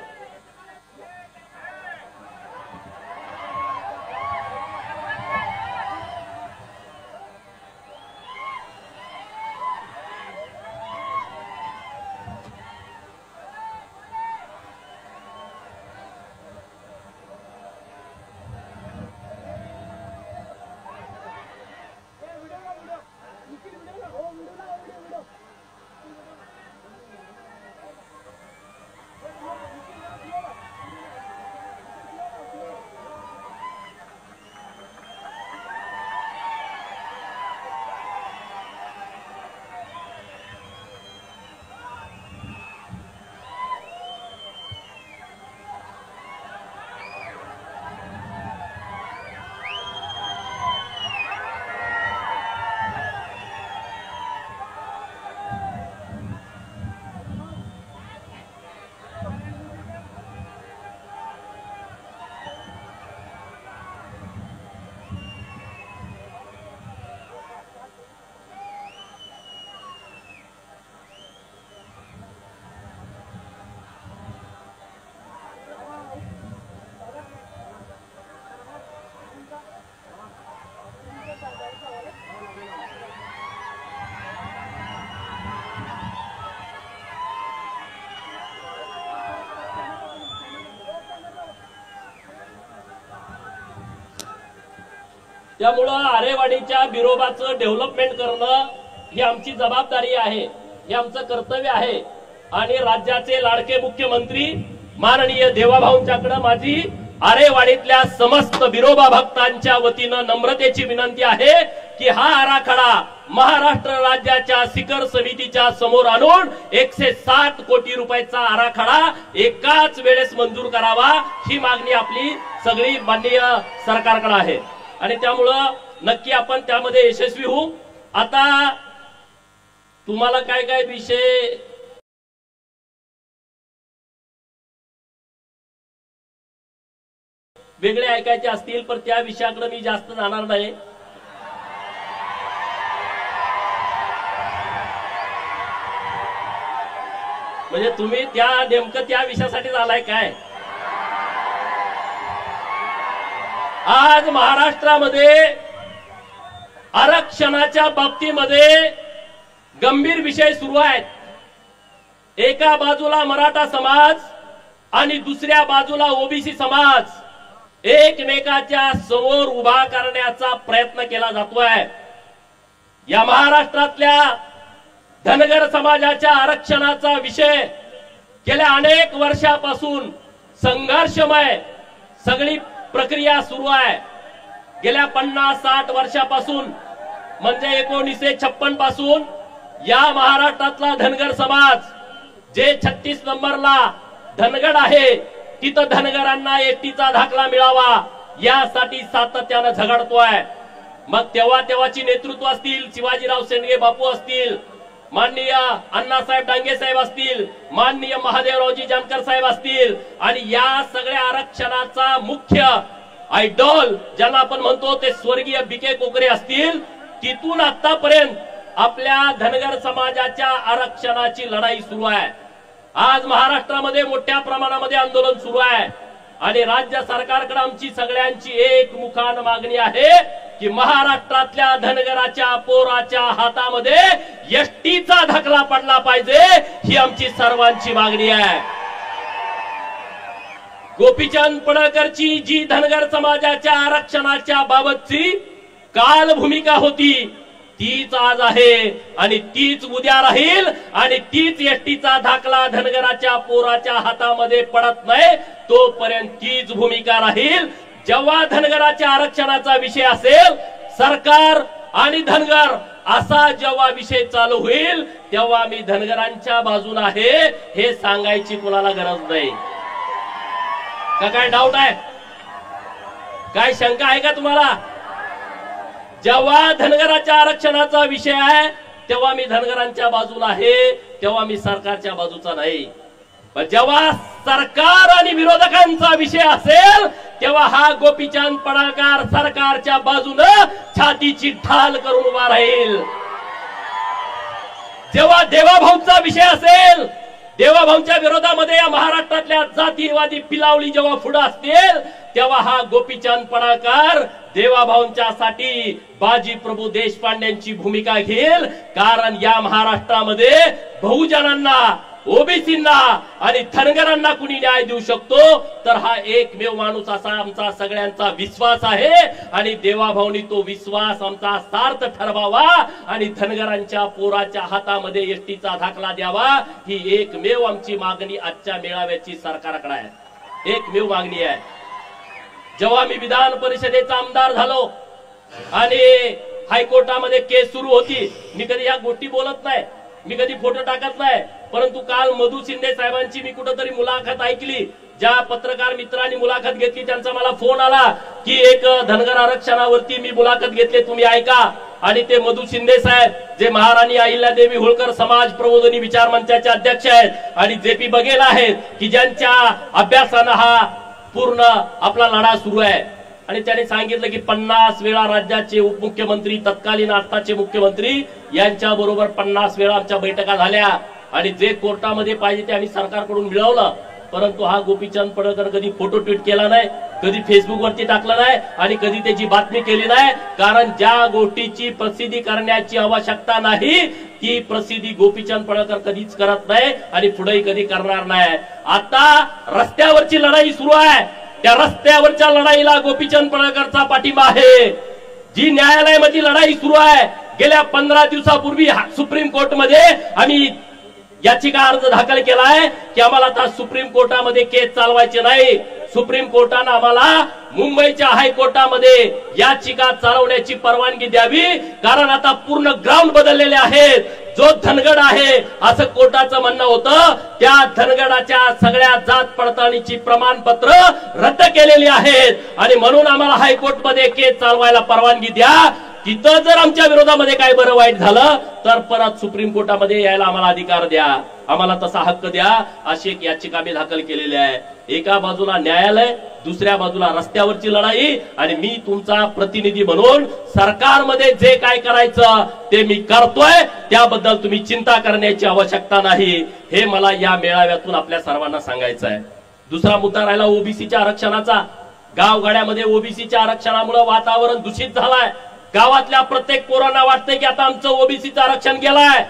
त्यामुळं आरेवाडीच्या बिरोबाचं डेव्हलपमेंट करणं ही आमची जबाबदारी आहे, हे आमचं कर्तव्य आहे. आणि राज्याचे लाडके मुख्यमंत्री माननीय देवाभाऊंच्याकडे माझी आरेवाडीतल्या समस्त बिरोबा भक्तांच्या वतीनं नम्रतेची विनंती आहे की हा आराखडा महाराष्ट्र राज्याच्या शिखर समितीच्या समोर आणून 160 कोटी रुपयाचा आराखडा एकाच वेळेस मंजूर करावा, ही मागणी आपली सगळी माननीय सरकारकडे आहे आणि त्यामुळं नक्की आपण त्यामध्ये यशस्वी होऊ। आता तुम्हाला काय काय विषय वेगळे ऐकायचे असतील पण त्या विषयाकडे मी जास्त जाणार नाही। म्हणजे तुम्ही त्या नेमकं त्या विषयासाठी आलाय काय? आज महाराष्ट्रामध्ये आरक्षणाच्या बाबतीमध्ये गंभीर विषय सुरू आहेत। एका बाजूला मराठा समाज आणि दुसऱ्या बाजूला ओबीसी समाज एकमेकाच्या समोर उभा करण्याचा प्रयत्न केला जातोय। या महाराष्ट्रातल्या धनगर समाजाच्या आरक्षणाचा विषय गेल्या अनेक वर्षापासून संघर्षमय सगळी प्रक्रिया सुरू आहे। गेल्या 50-60 वर्षापासून म्हणजे 1956 पासून या महाराष्ट्रातला धनगर समाज जे 36 नंबरला धनगड आहे तिथं धनगरांना एसटीचा दाखला मिळावा यासाठी सातत्यानं झगडतोय। मग तेव्हाची नेतृत्व असतील, शिवाजीराव शेंडगे बापू असतील, माननीय अण्णासाहेब डांगे साहेब असतील, माननीय महादेवरावजी जानकर साहेब असतील आणि या सगळ्या आरक्षणाचा मुख्य आयडॉल ज्यांना आपण म्हणतो ते स्वर्गीय बीके कोकरे असतील, तिथून आतापर्यंत आपल्या धनगर समाजाच्या आरक्षणाची लढाई सुरू आहे। आज महाराष्ट्रामध्ये मोठ्या प्रमाणामध्ये आंदोलन सुरू आहे आणि राज्य सरकारकडे आमची सगळ्यांची एकमुखान मागणी आहे की महाराष्ट्रातल्या धनगराच्या पोराच्या हातामध्ये एसटीचा दाखला पडला पाहिजे, ही आमची सर्वांची मागणी आहे। गोपीचंद पडळकरची जी धनगर समाजाच्या आरक्षणाच्या बाबतची काल भूमिका होती तीच आज आहे आणि तीच उद्या राहील आणि तीच एसटीचा दाखला धनगराच्या पोराच्या हातामध्ये पडत नाही तोपर्यंत तीच भूमिका राहील। जेव्हा धनगराच्या आरक्षणाचा विषय असेल, सरकार आणि धनगर असा जेव्हा विषय चालू होईल तेव्हा मी धनगरांच्या बाजूने आहे हे सांगायची कुणाला गरज नाही। का काय डाऊट आहे? काय शंका आहे का तुम्हाला? जेव्हा धनगराच्या आरक्षणाचा विषय आहे तेव्हा मी धनगरांच्या बाजूला आहे, तेव्हा मी सरकारच्या बाजूचा नाही। पण जेव्हा सरकार आणि विरोधकांचा विषय असेल तेव्हा हा गोपीचंद पडळकर सरकारच्या बाजूने छातीची ढाल करून उभा राहील। जेव्हा देवाभाऊचा विषय असेल, देवाभाऊच्या विरोधामध्ये या महाराष्ट्रातल्या जातीवादी पिलावली जेव्हा पुढे असतील तेव्हा हा गोपीचंद पडळकर देवाभाऊंच्यासाठी बाजी प्रभू देशपांड्यांची भूमिका घेईल। कारण या महाराष्ट्रामध्ये बहुजनांना, ओबीसींना आणि धनगरांना कुणी न्याय देऊ शकतो तर हा एकमेव माणूस असा आमचा सगळ्यांचा विश्वास आहे आणि देवाभाऊंनी तो विश्वास आमचा सार्थ ठरवावा आणि धनगरांच्या पोराच्या हातामध्ये एसटीचा दाखला द्यावा, ही एकमेव आमची मागणी आजच्या मेळाव्याची सरकारकडे आहे, एकमेव मागणी आहे। जेव्हा मी विधान परिषदेचा आमदार झालो आणि हायकोर्टामध्ये केस सुरू होती, मी कधी या गोष्टी बोलत नाही, मी कधी फोटो टाकत नाही, परंतु काल मधु शिंदे साहेबांची मी कुठेतरी मुलाखत ऐकली। ज्या पत्रकार मित्रांनी मुलाखत घेतली त्यांचा मला फोन आला की एक धनगर आरक्षणावरती मी मुलाखत घेतली, तुम्ही ऐका। आणि ते मधु शिंदे साहेब जे महाराणी अहिल्यादेवी होळकर समाज प्रबोधिनी विचार मंचाचे अध्यक्ष आहेत आणि जेपी बघेल आहेत की ज्यांच्या अभ्यासानं हा पूर्ण आपला लढा सुरू आहे। आणि त्यांनी सांगितलं की 50 वेळा राज्याचे उपमुख्यमंत्री, तत्कालीन आत्ताचे मुख्यमंत्री यांच्या बरोबर 50 वेळा आमच्या बैठका झाल्या आणि जे कोर्टामध्ये पाहिजे ते आम्ही सरकारकडून मिळवलं, परंतु हा गोपीचंद पडळकर कधी फोटो ट्विट केला नाही, कधी फेसबुक वरती टाकला नाही आणि कधी त्याची बातमी केली नाही। कारण ज्या गोष्टीची प्रसिद्धी करण्याची आवश्यकता नाही ती प्रसिद्धी गोपीचंद पडळकर कधीच करत नाही आणि पुढेही कधी करणार नाही। आता रस्त्यावरची लढाई सुरू आहे, त्या रस्त्यावरच्या लढाईला गोपीचंद पडळकरचा पाठिंबा आहे। जी न्यायालयामध्ये लढाई सुरू आहे, गेल्या 15 दिवसापूर्वी सुप्रीम कोर्टमध्ये आम्ही याचिका अर्ज दाखल केलाय की आम्हाला आता सुप्रीम कोर्टामध्ये केस चालवायचे नाही। सुप्रीम कोर्टाने आम्हाला मुंबईच्या हायकोर्टामध्ये याचिका चालवण्याची परवानगी द्यावी, कारण आता पूर्ण ग्राउंड बदललेले आहेत. जो धनगड आहे असं कोर्टाचं म्हणणं होतं, त्या धनगडाच्या सगळ्या जात पडताळणीची प्रमाणपत्र रद्द केलेली आहेत आणि म्हणून आम्हाला हायकोर्टमध्ये केस चालवायला परवानगी द्या. तिथं जर आमच्या विरोधामध्ये काय बरं वाईट झालं तर परत सुप्रीम कोर्टामध्ये यायला आम्हाला अधिकार द्या, आम्हाला तसा हक्क द्या. अशी एक याचिका मी दाखल केलेली आहे. एका बाजूला न्यायालय, दुसऱ्या बाजूला रस्त्यावरची लढाई आणि मी तुमचा प्रतिनिधी म्हणून सरकारमध्ये जे काय करायचं ते मी करतोय, त्याबद्दल तुम्ही चिंता करण्याची आवश्यकता नाही, हे मला या मेळाव्यातून आपल्या सर्वांना सांगायचं आहे. दुसरा मुद्दा राहिला ओबीसीच्या आरक्षणाचा. गावगाड्यामध्ये ओबीसीच्या आरक्षणामुळे वातावरण दूषित झालंय. गावातल्या प्रत्येक पोरांना वाटतंय की आता आमचं ओबीसीचं आरक्षण गेलाय,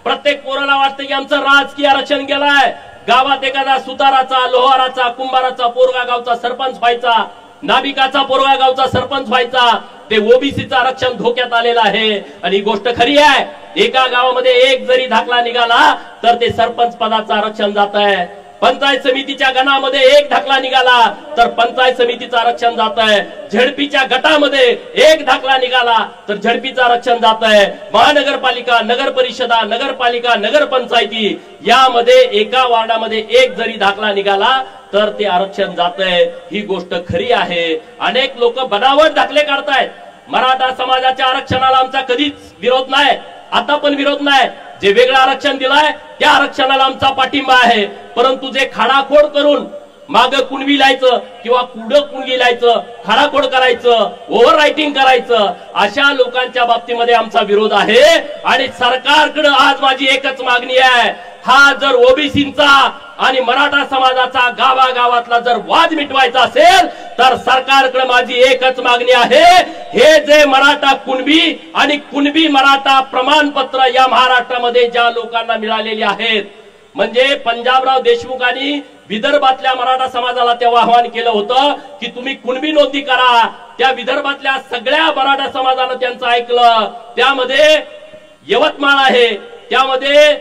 प्रत्येक पोरांना वाटतंय की आमचं राजकीय आरक्षण गेलाय. गावात एखादा सुताराचा, लोहाराचा, कुंभाराचा पोरगा गावचा सरपंच व्हायचा, नाभिकाचा पोरगा गावचा सरपंच व्हायचा, ते ओबीसीचं आरक्षण धोक्यात आलेलं आहे. आणि ही गोष्ट खरी आहे. एका गावामध्ये एक जरी दाखला निघाला तर ते सरपंच पदाचं आरक्षण जात आहे. पंचायत समितीच्या गणामध्ये एक दाखला निघाला तर पंचायत समितीचं आरक्षण जात आहे. झडपीच्या गटामध्ये एक दाखला निघाला तर झडपीचं आरक्षण जात आहे. महानगरपालिका, नगर परिषदा, नगरपालिका, नगरपंचायती यामध्ये एका वार्डामध्ये एक जरी दाखला निघाला तर ते आरक्षण जात आहे. ही गोष्ट खरी आहे. अनेक लोक बनावट दाखले काढतायत. मराठा समाजाच्या आरक्षणाला आमचा कधीच विरोध नाही, आता पण विरोध नाही. जे वेगळं आरक्षण दिलंय त्या आरक्षणाला आमचा पाठिंबा आहे. परंतु जे खाडाखोड करून माग कुणबी लायचं किंवा कुडं कुणगी लायचं, खाडाखोड करायचं, ओव्हर रायटिंग करायचं, अशा लोकांच्या बाबतीमध्ये आमचा विरोध आहे. आणि सरकारकडे आज माझी एकच मागणी आहे, हा जर ओबीसींचा आणि मराठा समाजाचा गावागावातला जर वाद मिटवायचा असेल तर सरकारकडे माझी एकच मागणी आहे, हे जे मराठा कुणबी आणि कुणबी मराठा प्रमाणपत्र या महाराष्ट्रामध्ये ज्या लोकांना मिळालेली आहेत, म्हणजे पंजाबराव देशमुखांनी विदर्भातल्या मराठा समाजाला तेव्हा आवाहन केलं होतं की तुम्ही कुणबी नोंदणी करा. त्या विदर्भातल्या सगळ्या मराठा समाजानं त्यांचं ऐकलं. त्यामध्ये यवतमाळ आहे, त्यामध्ये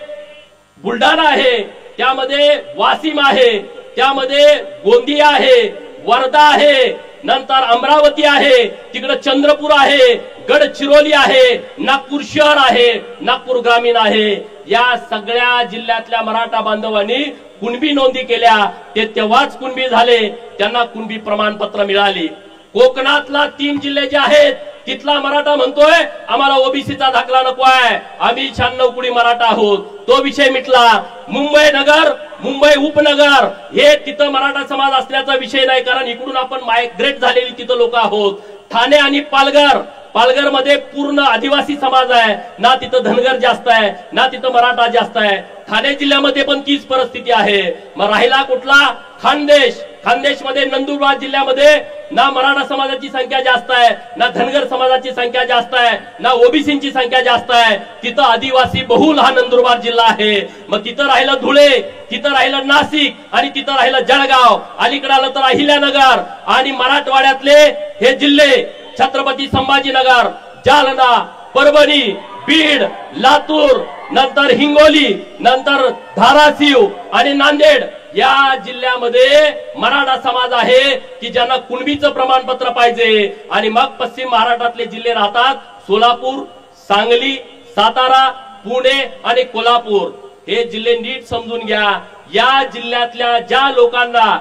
बुलढाणा आहे, त्यामध्ये वाशिम आहे, त्यामध्ये गोंदिया आहे, वर्धा आहे, नंतर अमरावती आहे, तिकडे चंद्रपूर आहे, गडचिरोली आहे, नागपूर शहर आहे, नागपूर ग्रामीण आहे. या सगळ्या जिल्ह्यातल्या मराठा बांधवांनी कुणबी नोंदी केल्या. ते तेव्हाच कुणबी झाले, त्यांना कुणबी प्रमाणपत्र मिळाली. कोकणातला 3 जिल्हे जे आहेत तिथला मराठा म्हणतोय आम्हाला ओबीसीचा दाखला नको आहे, आम्ही 96 कुडी मराठा आहोत, तो विषय मिटला. मुंबई नगर, मुंबई उपनगर हे तिथं मराठा समाज असल्याचा विषय नाही, कारण इकडून आपण मायग्रेट झालेली तिथं लोक आहोत. ठाणे आणि पालघर, पालघर मध्ये पूर्ण आदिवासी समाज आहे, ना तिथं धनगर जास्त आहे ना तिथं मराठा जास्त आहे. ठाणे जिल्ह्यामध्ये पण तीच परिस्थिती आहे. मग राहिला कुठला? खानदेश. खानदेश मध्ये नंदुरबार जिल्ह्यामध्ये ना मराठा समाजाची संख्या जास्त आहे, ना धनगर समाजाची संख्या जास्त आहे, ना ओबीसींची संख्या जास्त आहे. तिथं आदिवासी बहुल हा नंदुरबार जिल्हा आहे. मग तिथं राहिलं धुळे, तिथं राहिलं नाशिक आणि तिथं राहिलं जळगाव. अलीकडे आलं तर अहिल्यानगर. आणि मराठवाड्यातले हे जिल्हे छत्रपती संभाजीनगर, जालना, परभणी, बीड, लातूर, नंतर हिंगोली, नंतर धाराशिव आणि नांदेड या जिल्ह्यामध्ये मराठा समाज आहे की ज्यांना कुणबीचं प्रमाणपत्र पाहिजे. आणि मग पश्चिम महाराष्ट्रातले जिल्हे राहतात सोलापूर, सांगली, सातारा, पुणे आणि कोल्हापूर. हे जिल्हे नीट समजून घ्या. या जिल्ह्यातल्या ज्या लोकांना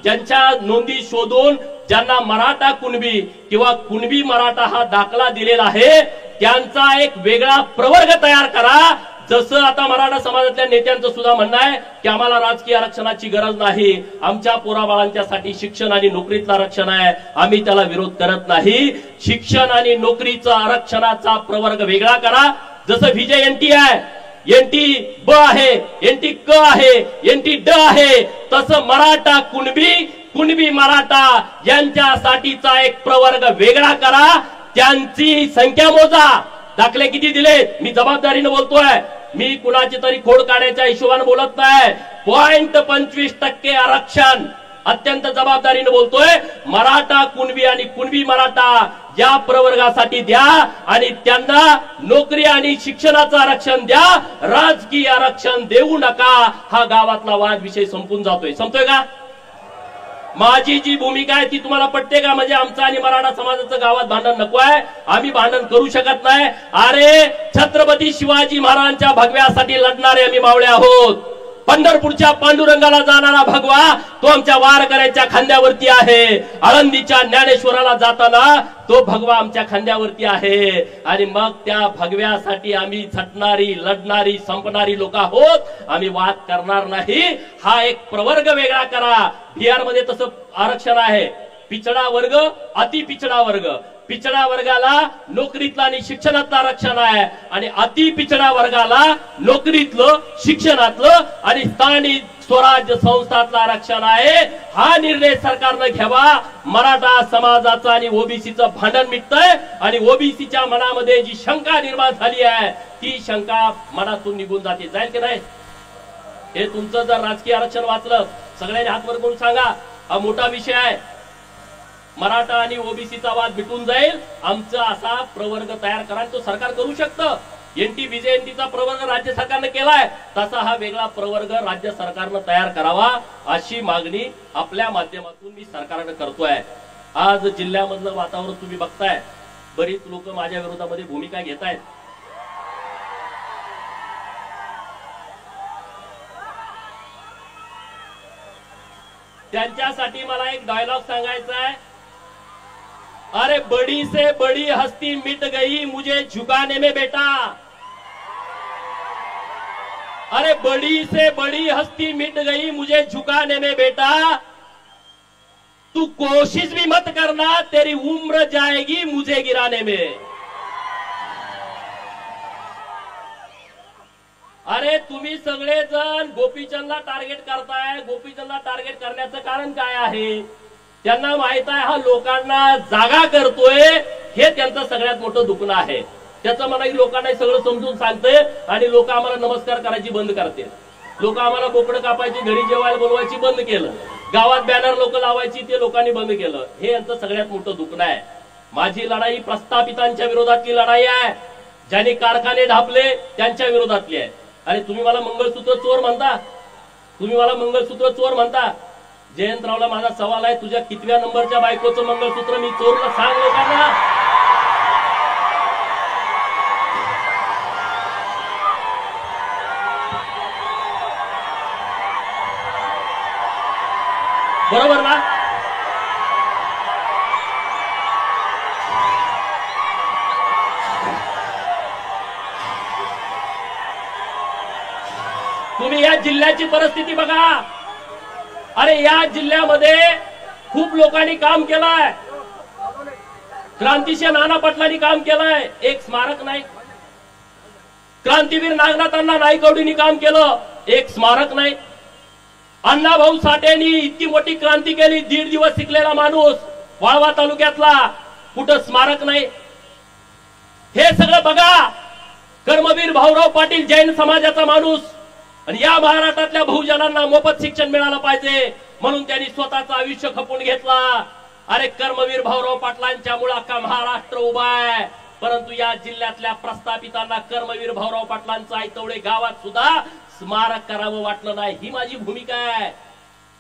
ज्यांच्या नोंदी शोधून ज्यांना मराठा कुणबी किंवा कुणबी मराठा हा दाखला दिलेला आहे त्यांचा एक वेगळा प्रवर्ग तयार करा. जसं आता मराठा समाजातल्या नेत्यांचं सुद्धा म्हणणं आहे की आम्हाला राजकीय आरक्षणाची गरज नाही, आमच्या पोराबाळांच्यासाठी शिक्षण आणि नोकरीचं आरक्षण आहे, आम्ही त्याला विरोध करत नाही. शिक्षण आणि नोकरीचं आरक्षणाचा प्रवर्ग वेगळा करा. जसं विजय एनटी आहे, एनटी ब आहे, एनटी क आहे, एनटी ड आहे, तसं मराठा कुणबी, कुणबी मराठा यांच्यासाठीचा एक प्रवर्ग वेगळा करा. त्यांची संख्या मोजा. दाखले किती दिले मी जबाबदारीने बोलतोय, मी कुणाची तरी खोड काढायच्या हिशोबाने बोलत नाही. 0.25% आरक्षण अत्यंत जबाबदारीने बोलतोय. मराठा कुणबी आणि कुणबी मराठा या प्रवर्गासाठी द्या आणि त्यांना नोकरी आणि शिक्षणाचं आरक्षण द्या, राजकीय आरक्षण देऊ नका. हा गावातला वाद विषय संपून जातोय. संपतोय का? माझी जी भूमिका आहे ती तुम्हाला पटते का? म्हणजे आमचं आणि मराठा समाजाचं गावात भांडण नको आहे, आम्ही भांडण करू शकत नाही. अरे छत्रपती शिवाजी महाराजांच्या भगव्यासाठी लढणारे आम्ही मावळे आहोत. पंढरपूरच्या पांडुरंगाला जाणारा भगवा तो आमच्या वारकऱ्यांच्या खांद्यावरती आहे. आळंदीच्या ज्ञानेश्वराला जाताना तो भगवा आमच्या खांद्यावरती आहे. आणि मग त्या भगव्यासाठी आम्ही झटणारी, लढणारी, संपणारी लोक आहोत. आम्ही वाद करणार नाही. हा एक प्रवर्ग वेगळा करा. बिहार मध्ये तसं आरक्षण आहे, पिछडा वर्ग, अति पिछडा वर्ग. पिछडा वर्गाला नोकरीतलं आणि शिक्षणातलं आरक्षण आहे, आणि अति पिछडा वर्गाला नोकरीतलं, शिक्षणातलं आणि स्थानिक स्वराज्य संस्थातलं आरक्षण आहे. हा निर्णय सरकारनं घ्यावा. मराठा समाजाचं आणि ओबीसीचं भांडण मिटतंय, आणि ओबीसीच्या मनामध्ये जी शंका निर्माण झाली आहे ती शंका मनातून निघून जाते. जाईल की नाही? हे तुमचं जर राजकीय आरक्षण वाचलं, सगळ्यांनी हात वर करून सांगा, हा मोठा विषय आहे. मराठा आणि ओबीसीचा वाद मिटून जाईल. आमचा असा प्रवर्ग तयार करा, तो सरकार करू शकतं. एनटी बीजेएनटीचा प्रवर्ग राज्य सरकारने केलाय, तसा हा वेगळा प्रवर्ग राज्य सरकारनं तयार करावा, अशी मागणी आपल्या माध्यमातून मी सरकारने करतोय. आज जिल्ह्यामधलं वातावरण तुम्ही बघताय, बरीच लोक माझ्या विरोधामध्ये भूमिका घेत आहेत. त्यांच्यासाठी मला एक डायलॉग सांगायचा आहे. अरे बड़ी से बड़ी हस्ती मिट गई मुझे झुकाने में बेटा. अरे बड़ी से बड़ी हस्ती मिट गई मुझे झुकाने में बेटा. तू कोशिश भी मत करना, तेरी उम्र जाएगी मुझे गिराने में. अरे तुम्ही सगळेजण गोपीचंदला टार्गेट करताय. गोपीचंदला टार्गेट करण्याचं कारण काय आहे? त्यांना माहित आहे हा लोकांना जागा करतोय, हे त्यांचं सगळ्यात मोठं दुखणं आहे. त्याचं मला लोकांना सगळं समजून सांगते, आणि लोक आम्हाला नमस्कार करायची बंद करते. लोक आम्हाला बोकडं कापायची, घरी जेवायला बोलवायची बंद केलं. गावात बॅनर लोक लावायची, ते लोकांनी बंद केलं. हे यांचं सगळ्यात मोठं दुखणं आहे. माझी लढाई प्रस्थापितांच्या विरोधातली लढाई आहे. ज्यांनी कारखाने ढापले त्यांच्या विरोधातली आहे. अरे तुम्ही मला मंगळसूत्र चोर म्हणता, तुम्ही मला मंगळसूत्र चोर म्हणता. जयंतरावला माझा सवाल आहे, तुझ्या कितव्या नंबरच्या बायकोचं मंगळसूत्र मी चोरलं सांग लोकांना. बरोबर ना? तुम्ही या जिल्ह्याची परिस्थिती बघा. अरे या जिल्ह्यामध्ये खूप लोकांनी काम केलंय. क्रांतिसिंह नाना पाटलांनी काम केलंय, एक स्मारक नाही. क्रांतीवीर नागनाथांना नाईकवडींनी काम केलं, एक स्मारक नाही. अण्णाभाऊ साठेंनी इतकी मोठी क्रांती केली, 1.5 दिवस शिकलेला माणूस वाळवा तालुक्यातला, कुठं स्मारक नाही. हे सगळं बघा. कर्मवीर भाऊराव पाटील जैन समाजाचा माणूस, आणि या महाराष्ट्रातल्या बहुजनांना मोफत शिक्षण मिळालं पाहिजे म्हणून त्यांनी स्वतःचं आयुष्य खपून घेतला. अरे कर्मवीर भाऊराव पाटलांच्या मुळे अख्खा महाराष्ट्र उभा आहे. परंतु या जिल्ह्यातल्या प्रस्थापितांना कर्मवीर भाऊराव पाटलांचं आयतवडे गावात सुद्धा स्मारक करावं वाटलं नाही. ही माझी भूमिका आहे.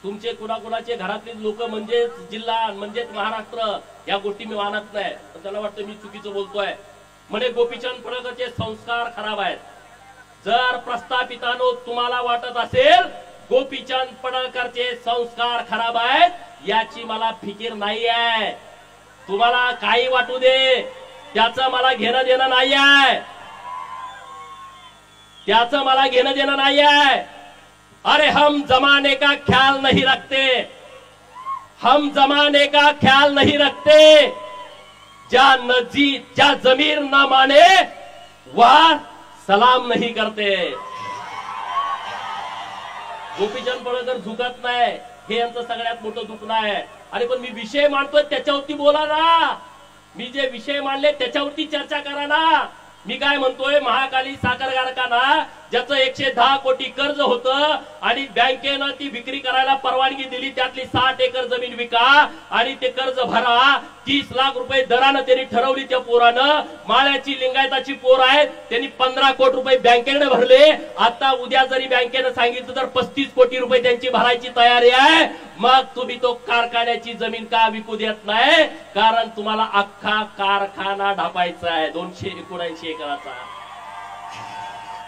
तुमचे कुणाकुणाचे घरातले लोक म्हणजेच जिल्हा, म्हणजेच महाराष्ट्र, या गोष्टी मी मानत नाही. त्याला वाटतं मी चुकीचं बोलतोय. म्हणे गोपीचंद पडळकरचे संस्कार खराब आहेत. जर प्रस्थापितांनो तुम्हाला वाटत असेल गोपीचंद पडळकरचे संस्कार खराब आहेत, याची मला फिकीर नाही आहे. तुम्हाला काही वाटू दे, त्याचं मला घेणं देणं नाही आहे. त्याचं मला घेणं देणं नाही आहे. अरे हम जमाने का ख्याल नहीं रखते, हम जमाने का ख्याल नहीं रखते. ज्या जमीर न माने वह सलाम नहीं करते. गोपीचंद पडळकर झुकत नाही, हे यांचं सगळ्यात मोठं दुखणं आहे. अरे पण मी विषय मांडतोय त्याच्यावरती बोला ना. मी जे विषय मांडले त्याच्यावरती चर्चा करा ना. मी काय म्हणतोय, महाकाली साखर कारखाना ज्याचं 110 कोटी कर्ज होतं आणि बँकेनं ती विक्री करायला परवानगी दिली, त्यातली 60 एकर जमीन विका आणि ते कर्ज भरा. 30 लाख रुपये दरानं त्यांनी ठरवली. त्या पोरानं, माळ्याची लिंगायताची पोर आहे, त्यांनी 15 कोटी रुपये बँकेकडे भरले. आता उद्या जरी बँकेनं सांगितलं तर 35 कोटी रुपये त्यांची भरायची तयारी आहे. मग तुम्ही तो कारखान्याची जमीन का विकू देत नाही? कारण तुम्हाला अख्खा कारखाना ढापायचा आहे 279 एकराचा.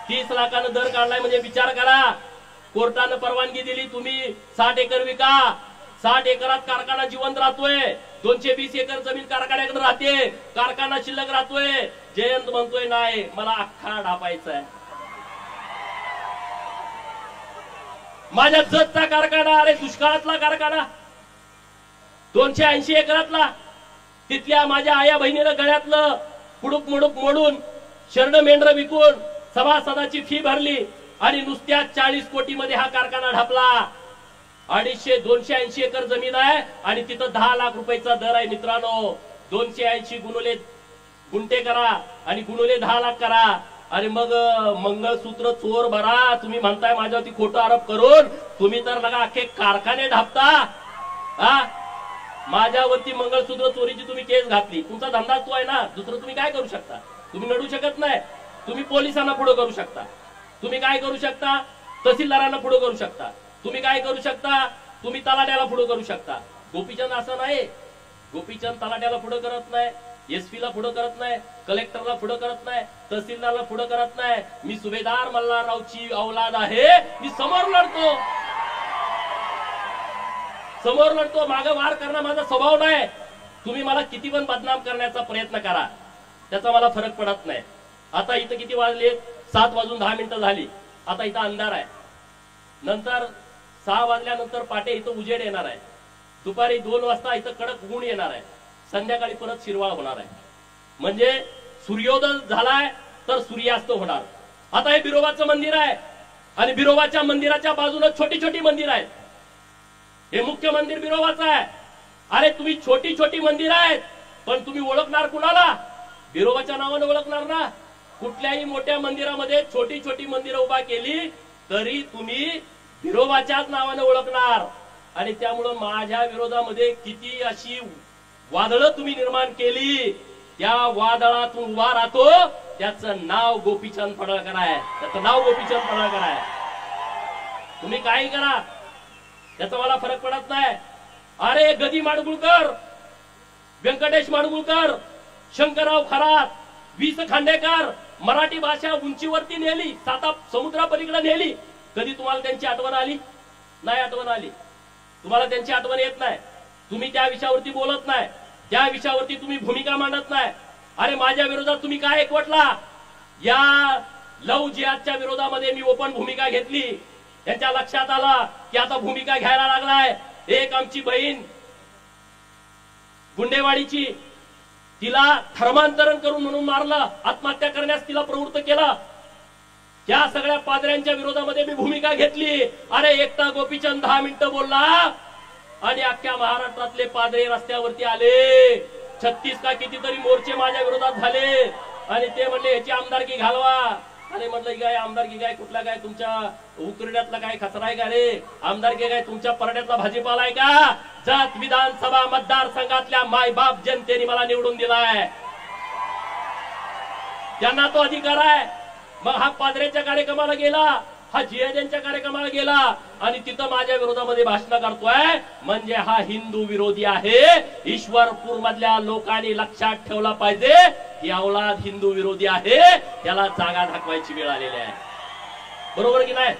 30 लाखानं दर काढलाय म्हणजे विचार करा. कोर्टानं परवानगी दिली, तुम्ही 60 एकर विका. 60 एकरात कारखाना जिवंत राहतोय. 220 एकर जमीन कारखान्याकडे राहते, कारखाना शिल्लक राहतोय. जयंत म्हणतोय नाही, मला अख्खा ढापायचा आहे. माझ्या जतचा कारखाना, अरे दुष्काळातला कारखाना 280 एकरातला, तिथल्या माझ्या आया बहिणीनं गळ्यातलं पुडूक मुडूक मोडून शरण मेंढर विकून सभासदाची फी भरली आणि नुसत्या 40 कोटी मध्ये हा कारखाना ढापला. 280 एकर जमीन आहे आणि तिथं 10 लाख रुपयाचा दर आहे. मित्रांनो, 280 गुणुले गुंठे करा आणि गुणुले 10 लाख करा. अरे मग मंगळसूत्र चोर भरा. तुम्ही म्हणताय माझ्यावरती खोटं आरोप करून, तुम्ही तर लगा अख्खे कारखाने ढापता. माझ्यावरती मंगळसूत्र चोरीची तुम्ही केस घातली, तुमचा धंदा तो आहे ना. दुसरं तुम्ही काय करू शकता? तुम्ही लढू शकत नाही. तुम्ही पोलिसांना पुढे करू शकता. तुम्ही काय करू शकता? तहसीलदारांना पुढे करू शकता. तुम्ही काय करू शकता? तुम्ही तलाट्याला पुढे करू शकता. गोपीचंद असं नाही. गोपीचंद तलाट्याला पुढे करत नाही, एसपी ला पुढे करत नाही, कलेक्टरला पुढे करत नाही, तहसीलदारला पुढे करत नाही. मी सुभेदार मल्हाररावची औलाद आहे, मी समोर लढतो. समोर लढतो. मागे वार करणं माझा स्वभाव नाही. तुम्ही मला किती पण बदनाम करण्याचा प्रयत्न करा, त्याचा मला फरक पडत नाही. आता इथं किती वाजले? 7 वाजून 10 मिनिटं झाली. आता इथं अंधार आहे. नंतर 6 वाजल्यानंतर पाटे इथं उजेड येणार आहे. दुपारी 2 वाजता इथं कडक ऊन येणार आहे. संध्याकाळी परत शिरवाळ होणार आहे. म्हणजे सूर्योदय झालाय तर सूर्यास्त होणार. आता हे बिरोबाचं मंदिर आहे आणि बिरोबाच्या मंदिराच्या बाजूला छोटी छोटी मंदिर आहेत. हे मुख्य मंदिर बिरोबाचं आहे. अरे तुम्ही छोटी छोटी मंदिर आहेत, पण तुम्ही ओळखणार कुणाला? बिरोबाच्या नावाने ओळखणार ना. कुठल्याही मोठ्या मंदिरामध्ये छोटी छोटी मंदिरं उभा केली तरी तुम्ही बिरोबाच्याच नावाने ओळखणार. आणि त्यामुळं माझ्या विरोधामध्ये किती अशी वादळं तुम्ही निर्माण केली, त्या वादळातून उभा राहतो. त्याचं नाव गोपीचंद पडळकर आहे. त्याचं नाव गोपीचंद पडळकर आहे. तुम्ही काही करा, त्याचा मला फरक पडत नाही. अरे गदी माडगुळकर, व्यंकटेश माडगुळकर, शंकरराव खरात, वीस खांडेकर मराठी भाषा उंचीवरती नेली, 7 समुद्रापलीकडे नेली. कधी तुम्हाला त्यांची आठवण आली? नाही आठवण आली. तुम्हाला त्यांची आठवण येत नाही. तुम्ही त्या विषयावरती बोलत नाही, त्या विषयावरती तुम्ही भूमिका मांडत नाही. अरे माझ्या विरोधात तुम्ही काय एकवटला? या लव जिहादच्या विरोधामध्ये मी ओपन भूमिका घेतली. त्यांच्या लक्षात आलं की आता भूमिका घ्यायला लागलाय. एक आमची बहीण गुंडेवाडीची, तिला धर्मांतरण करून म्हणून मारलं, आत्महत्या करण्यास तिला प्रवृत्त केलं. या सगळ्या पादऱ्यांच्या विरोधामध्ये मी भूमिका घेतली. अरे एकटा गोपीचंद 10 मिनिटं बोलला आणि अख्ख्या महाराष्ट्रातले पादरे रस्त्यावरती आले. 36 का कितीतरी मोर्चे माझ्या विरोधात झाले आणि ते म्हणले याची आमदारकी घालवा. अरे म्हटलं काय आमदारकी काय? कुठला काय तुमच्या उकरड्यातला काय खचरा आहे का रे? आमदारकी काय तुमच्या परड्यातला भाजीपाला आहे का? जत विधानसभा मतदारसंघातल्या मायबाप जनतेने मला निवडून दिलाय, त्यांना तो अधिकार आहे. मग हा पादरेच्या कार्यक्रमाला गेला, हा जिहाद्यांच्या कार्यक्रमाला गेला आणि तिथं माझ्या विरोधामध्ये भाषण करतोय. म्हणजे हा हिंदू विरोधी आहे. ईश्वरपूर मधल्या लोकांनी लक्षात ठेवला पाहिजे, ही औलाद हिंदू विरोधी आहे. त्याला जागा दाखवायची वेळ आलेली आहे. बरोबर की नाही?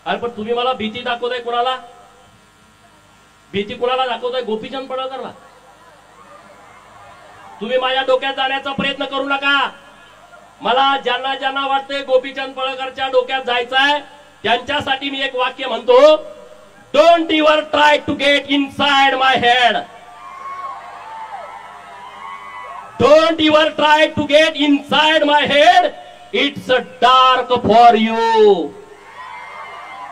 अरे पण तुम्ही मला भीती दाखवताय. कोणाला भीती? कोणाला दाखवताय? गोपीचंद पडळकरला. तुम्ही माझ्या डोक्यात जाण्याचा प्रयत्न करू नका. मला ज्यांना ज्यांना वाटतंय गोपीचंद पडळकरच्या डोक्यात जायचंय त्यांच्यासाठी मी एक वाक्य म्हणतो, don't ever try to get inside my head. Don't ever try to get inside my head. It's dark for you.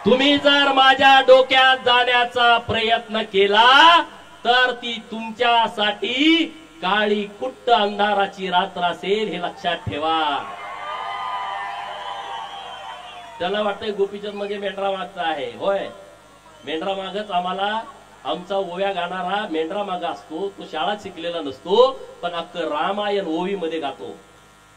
तुम्ही जर माझ्या डोक्यात जाण्याचा प्रयत्न केला तर ती तुमच्यासाठी काळी कुट्ट अंधाराची रात्र असेल, हे लक्षात ठेवा. त्याला वाटतंय गोपीचंद म्हणजे मेंढरा मागचा आहे. होय, मेंढरा मागच आम्हाला आमचा ओव्या गाणारा मेंढरा मागा असतो. तो शाळा शिकलेला नसतो, पण अख्खं रामायण ओवी मध्ये गातो.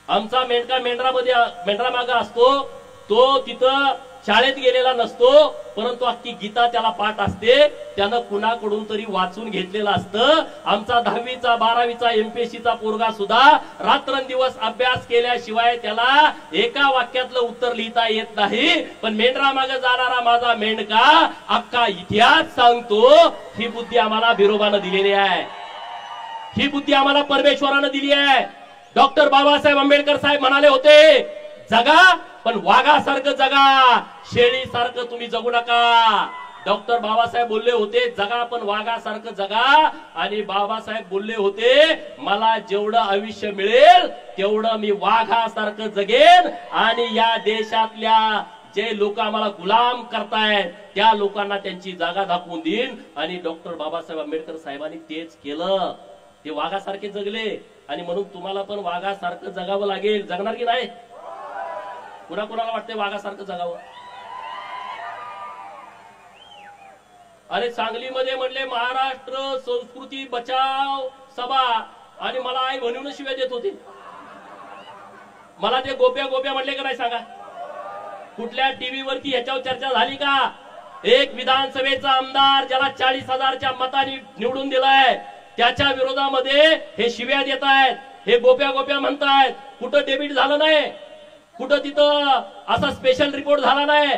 आमचा मेंढका मेंढरा मागा असतो. तो तिथं शाळेत गेलेला नसतो, परंतु अख्खी गीता त्याला पाठ असते. त्यानं कुणाकडून तरी वाचून घेतलेलं असतं. आमचा 10वीचा 12वीचा MPSCचा पोरगा सुद्धा रात्रंदिवस अभ्यास केल्याशिवाय त्याला एका वाक्यातलं उत्तर लिहिता येत नाही. पण मेंढरा मागे जाणारा माझा मेंढका अख्खा इतिहास सांगतो. ही बुद्धी आम्हाला बिरोबानं दिलेली आहे. ही बुद्धी आम्हाला परमेश्वरानं दिली आहे. डॉक्टर बाबासाहेब आंबेडकर साहेब म्हणाले होते, जगा पण वाघासारखं जगा, शेळीसारखं तुम्ही जगू नका. डॉक्टर बाबासाहेब बोलले होते, जगा पण वाघासारखं जगा. आणि बाबासाहेब बोलले होते, मला जेवढं आयुष्य मिळेल तेवढं मी वाघासारखं जगेन. आणि या देशातल्या जे लोक आम्हाला गुलाम करतायत त्या लोकांना त्यांची जागा दाखवून देईन. आणि डॉक्टर बाबासाहेब आंबेडकर साहेबांनी तेच केलं. ते वाघासारखे जगले. आणि म्हणून तुम्हाला पण वाघासारखं जगावं लागेल. जगणार की नाही? कुणाला वाटतंय वाघासारखं जगावं? अरे सांगलीमध्ये म्हणले महाराष्ट्र संस्कृती बचाव सभा, आणि मला आई म्हणून शिव्या देत होते. मला ते गोप्या म्हणले का नाही सांगा? कुठल्या टीव्हीवरती ह्याच्यावर चर्चा झाली का? एक विधानसभेचा आमदार ज्याला 40,000च्या मतांनी निवडून दिलाय त्याच्या विरोधामध्ये हे शिव्या देत आहेत, हे गोप्या म्हणतायत. कुठं डेबिट झालं नाही, कुठं तिथं असा स्पेशल रिपोर्ट झाला नाही.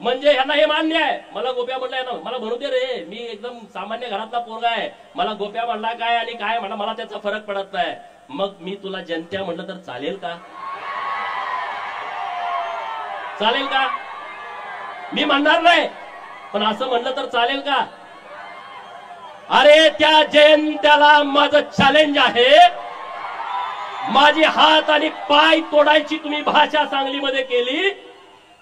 म्हणजे ह्यांना हे मान्य आहे. मला गोप्या म्हणलाय ना, मला म्हणू दे रे, मी एकदम सामान्य घरातला पोरगा आहे. मला गोप्या म्हणला काय आणि काय म्हणा मला त्याचा फरक पडत नाही. मग मी तुला जनत्या म्हणलं तर चालेल का? चालेल का? मी म्हणणार नाही, पण असं म्हणलं तर चालेल का? अरे त्या जयंत्याला माझं चॅलेंज आहे. माझी हात आणि पाय तोडायची तुम्ही भाषा सांगलीमध्ये केली.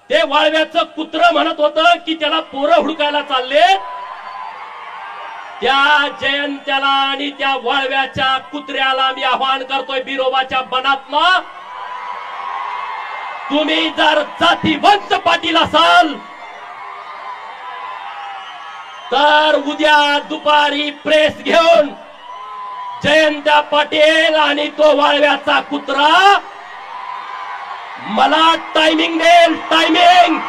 ते वाळव्याचं कुत्र म्हणत होतं की त्याला पोरं हुडकायला चालले. त्या जयंत्याला आणि त्या वाळव्याच्या कुत्र्याला मी आवाहन करतोय बिरोबाच्या बनातनं, तुम्ही जर जातीवंत पाटील असाल तर उद्या दुपारी प्रेस घेऊन जयंत्या पाटील आणि तो वाळव्याचा कुत्रा मला टायमिंग देईल. टायमिंग.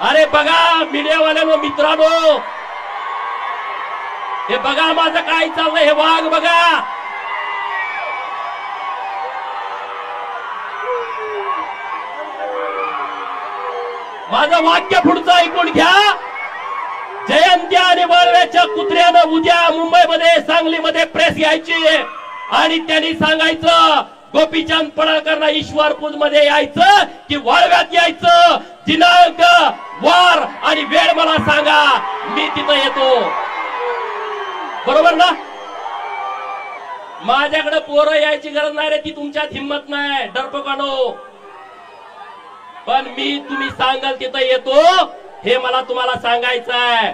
अरे बघा मीडियावाल्यांनो, मित्रांनो, हे बघा माझं काय चाललंय. हे वाघ बघा. माझं वाक्य पुढचं ऐकून घ्या. जयंत्या आणि वाळव्याच्या कुत्र्यानं उद्या मुंबईमध्ये सांगलीमध्ये प्रेस घ्यायची आणि त्यांनी सांगायचं गोपीचंद पडळकरला ईश्वरपूर मध्ये यायचं की वाळव्यात यायचं. दिनांक, वार आणि वेळ मला सांगा, मी तिथं येतो. बरोबर ना? माझ्याकडे पोरं यायची गरज नाही रे, ती तुमच्यात हिंमत नाही डरपोकानो. पण मी तुम्ही सांगाल तिथं येतो, हे मला तुम्हाला सांगायचं आहे.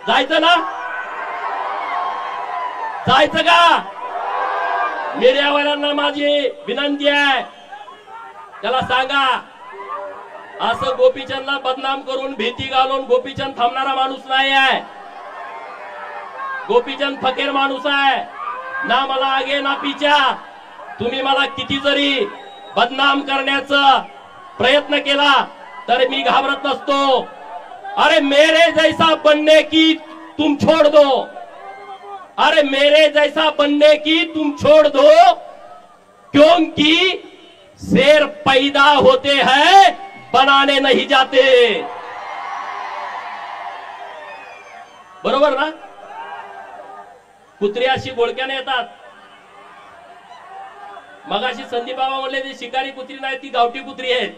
जायचं ना? जायचं का? मीडियावाल्यांना माझी विनंती आहे, त्याला सांगा असं गोपीचंदला बदनाम करून भीती घालून गोपीचंद थांबणारा माणूस नाही आहे. गोपीचंद फकीर माणूस आहे ना. मला आगे ना पिछा. तुम्ही मला किती जरी बदनाम करण्याचा प्रयत्न केला तर मी घाबरत नसतो. अरे मेरे जैसा बनने की तुम छोड़ दो. अरे मेरे जैसा बनने की तुम छोड़ दो, क्योंकि शेर पैदा होते हैं बनाने नहीं जाते. बरोबर ना? कुत्री अशी गोळक्याने येतात. मगाशी संदीप बाबा म्हणले ती शिकारी कुत्री नाही, ती गावठी कुत्री आहेत.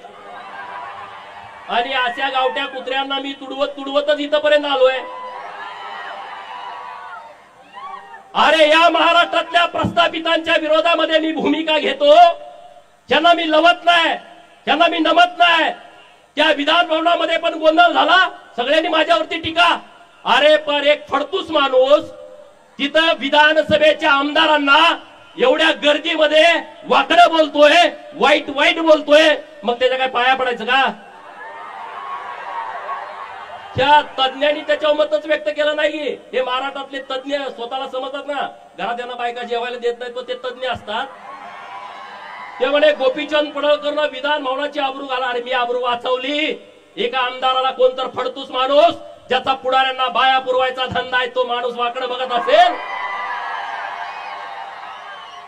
आणि अशा गावठ्या कुत्र्यांना मी तुडवतच इथपर्यंत आलोय. अरे या महाराष्ट्रातल्या प्रस्थापितांच्या विरोधामध्ये मी भूमिका घेतो. ज्यांना मी लवत नाही, ज्यांना मी नमत नाही. त्या विधान भवनामध्ये पण गोंधळ झाला, सगळ्यांनी माझ्यावरती टीका. अरे पण एक फडतूस माणूस तिथं विधानसभेच्या आमदारांना एवढ्या गर्दीमध्ये वाकडं बोलतोय, वाईट वाईट बोलतोय, मग त्याच्या काय पाया पडायचं का? त्या तज्ञांनी त्याच्यावर मतच व्यक्त केलं नाही. हे महाराष्ट्रातले तज्ञ स्वतःला समजतात ना, घरात यांना बायका जेवायला देत नाहीत, पण ते तज्ञ असतात. ते म्हणे गोपीचंद पडळकरनं विधान भवनाची आबरू घाला. अरे मी आबरू वाचवली? एका आमदाराला कोणतर फडतूस माणूस ज्याचा पुढाऱ्यांना बाया पुरवायचा धंदा आहे, तो माणूस वाकडं बघत असेल?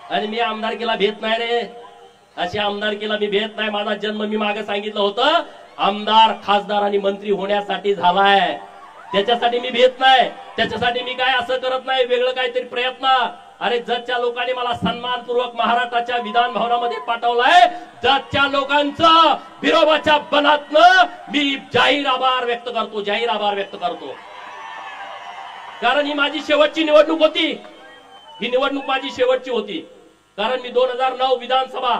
आणि मी आमदारकीला भेट नाही रे, अशी आमदारकीला मी भेट नाही. माझा जन्म मी मागे सांगितलं होतं आमदार, खासदार आणि मंत्री होण्यासाठी झालाय, त्याच्यासाठी मी भेट नाही. त्याच्यासाठी मी काय असं करत नाही वेगळं काहीतरी प्रयत्न. अरे जतच्या लोकांनी मला सन्मानपूर्वक महाराष्ट्राच्या विधान भवनामध्ये पाठवलाय, जतच्या लोकांचं विरोबाच्या बनातनं मी जाहीर आभार व्यक्त करतो, जाहीर आभार व्यक्त करतो. कारण ही माझी शेवटची निवडणूक होती, ही निवडणूक माझी शेवटची होती. कारण मी 2009 विधानसभा,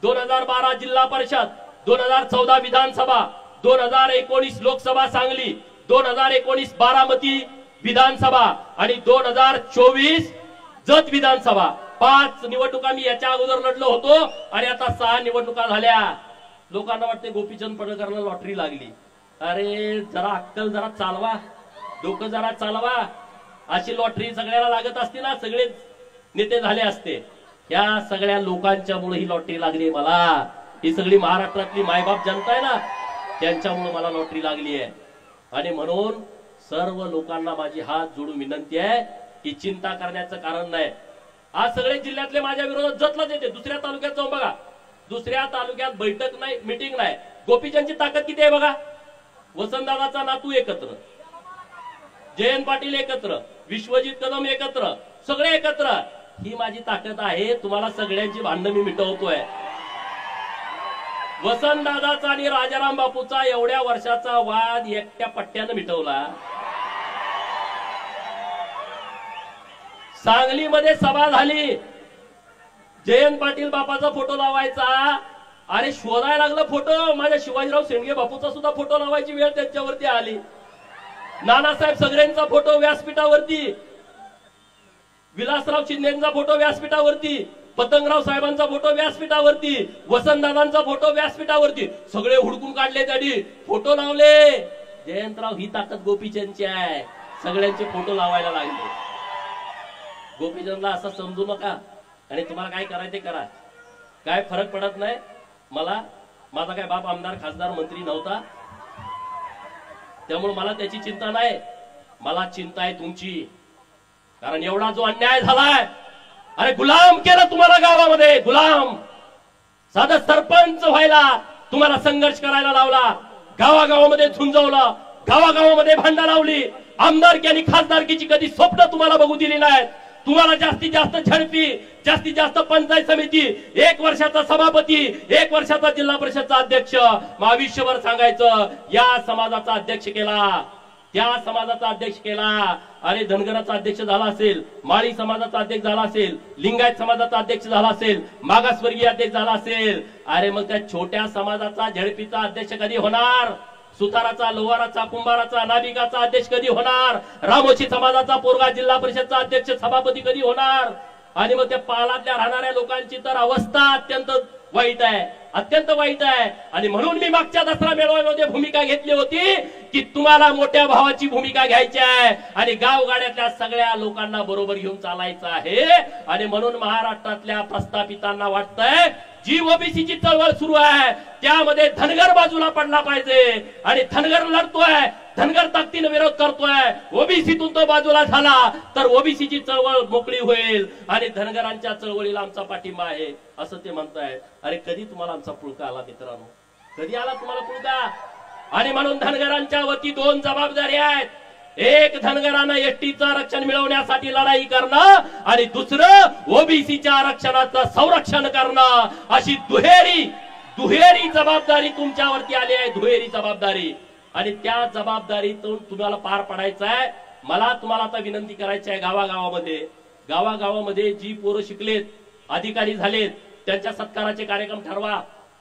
2012 जिल्हा परिषद, 2014 विधानसभा, 2019 लोकसभा सांगली, 2019 बारामती विधानसभा आणि 2024 जत विधानसभा, 5 निवडणुका मी याच्या अगोदर लढलो होतो आणि आता 6 निवडणुका झाल्या. लोकांना वाटते गोपीचंद पडळकरला लॉटरी लागली. अरे जरा अक्कल जरा चालवा, डोकं जरा चालवा. अशी लॉटरी सगळ्याला लागत असते ना, सगळे नेते झाले असते. या सगळ्या लोकांच्यामुळे ही लॉटरी लागली मला. ही सगळी महाराष्ट्रातली मायबाप जनता आहे ना, त्यांच्यामुळे मला लॉटरी लागली आहे. आणि म्हणून सर्व लोकांना माझी हात जोडून विनंती आहे की चिंता करण्याचं कारण नाही. आज सगळे जिल्ह्यातले माझ्या विरोधात जतलाच येते. दुसऱ्या तालुक्यात जाऊन बघा, दुसऱ्या तालुक्यात बैठक नाही, मिटिंग नाही. गोपीचंदची ताकद किती आहे बघा. वसंतदादाचा नातू एकत्र, जयंत पाटील एकत्र, विश्वजित कदम एकत्र, सगळे एकत्र. ही माझी ताकद आहे. तुम्हाला सगळ्यांची भांडणं मी मिटवतोय. वसंतदादाचा आणि राजाराम बापूचा एवढ्या वर्षाचा वाद एकट्या पट्ट्यानं मिटवला. सांगलीमध्ये सभा झाली, जयंत पाटील बापाचा फोटो लावायचा. अरे शोधायला लागलं फोटो, माझ्या शिवाजीराव शेंडगे बापूचा सुद्धा फोटो लावायची वेळ त्यांच्यावरती आली. नानासाहेब सगळ्यांचा फोटो व्यासपीठावरती, विलासराव शिंदेचा फोटो व्यासपीठावरती, पतंगराव साहेबांचा फोटो व्यासपीठावरती, वसंतदादांचा फोटो व्यासपीठावरती. सगळे हुडकून काढले, त्यांनी फोटो लावले. जयंतराव, ही ताकद गोपीचंदची आहे. सगळ्यांचे फोटो लावायला लागले. गोपीचंदला असं समजू नका आणि तुम्हाला काय करायचं ते करा, काय फरक पडत नाही मला. माझा काय बाप आमदार, खासदार, मंत्री नव्हता, त्यामुळे मला त्याची चिंता नाही. मला चिंता आहे तुमची. कारण एवढा जो अन्याय झालाय, अरे गुलाम केलं तुम्हाला गावामध्ये, गुलाम. साधं सरपंच व्हायला तुम्हाला संघर्ष करायला लावला, गावागावामध्ये झुंजवलं, गावागावामध्ये भांडणं लावली. आमदारकी आणि खासदारकीची कधी स्वप्न तुम्हाला बघू दिली नाहीत. तुम्हाला जास्तीत जास्त झडपी, जास्तीत जास्त पंचायत समिती, 1 वर्षाचा सभापती, 1 वर्षाचा जिल्हा परिषदचा अध्यक्ष, आयुष्यभर सांगायचं या समाजाचा अध्यक्ष केला, त्या समाजाचा अध्यक्ष केला. अरे धनगराचा अध्यक्ष झाला असेल, माळी समाजाचा अध्यक्ष झाला असेल, लिंगायत समाजाचा अध्यक्ष झाला असेल, मागासवर्गीय अध्यक्ष झाला असेल. अरे मग त्या छोट्या समाजाचा झडपीचा अध्यक्ष कधी होणार? सुताराचा, लोहाराचा, कुंभाराचा, नाभिकाचा अध्यक्ष कधी होणार? रामोशी समाजाचा पोरगा जिल्हा परिषदचा अध्यक्ष, सभापती कधी होणार? आणि मग त्या पालातल्या राहणाऱ्या लोकांची तर अवस्था अत्यंत वाईट आहे, अत्यंत वाईट आहे. आणि म्हणून मी मागच्या दसरा मेळाव्यामध्ये भूमिका घेतली होती की तुम्हाला मोठ्या भावाची भूमिका घ्यायची आहे आणि गावगाड्यातल्या सगळ्या लोकांना बरोबर घेऊन चालायचं आहे. आणि म्हणून महाराष्ट्रातल्या प्रस्थापितांना वाटतंय जी ओबीसीची चळवळ सुरू आहे त्यामध्ये धनगर बाजूला पडला पाहिजे. आणि धनगर लढतोय, धनगर ताकदीने विरोध करतोय. ओबीसीतून तो बाजूला झाला तर ओबीसीची चळवळ मोकळी होईल आणि धनगरांच्या चळवळीला आमचा पाठिंबा आहे असं ते म्हणतायत. अरे कधी तुम्हाला आमचा पुळका आला मित्रांनो? कधी आला तुम्हाला पुळका? आणि म्हणून धनगरांच्या वती 2 जबाबदारी आहेत. एक, धनगरांना एसटीचं आरक्षण मिळवण्यासाठी लढाई करणं आणि दुसरं ओबीसीच्या आरक्षणाचं संरक्षण करणं. अशी दुहेरी जबाबदारी तुमच्यावरती आली आहे, दुहेरी जबाबदारी. आणि त्या जबाबदारीतून तुम्हाला पार पडायचं आहे. मला तुम्हाला आता विनंती करायची आहे, गावागावामध्ये जी पोरं शिकलेत, अधिकारी झालेत, त्यांच्या सत्काराचे कार्यक्रम ठरवा.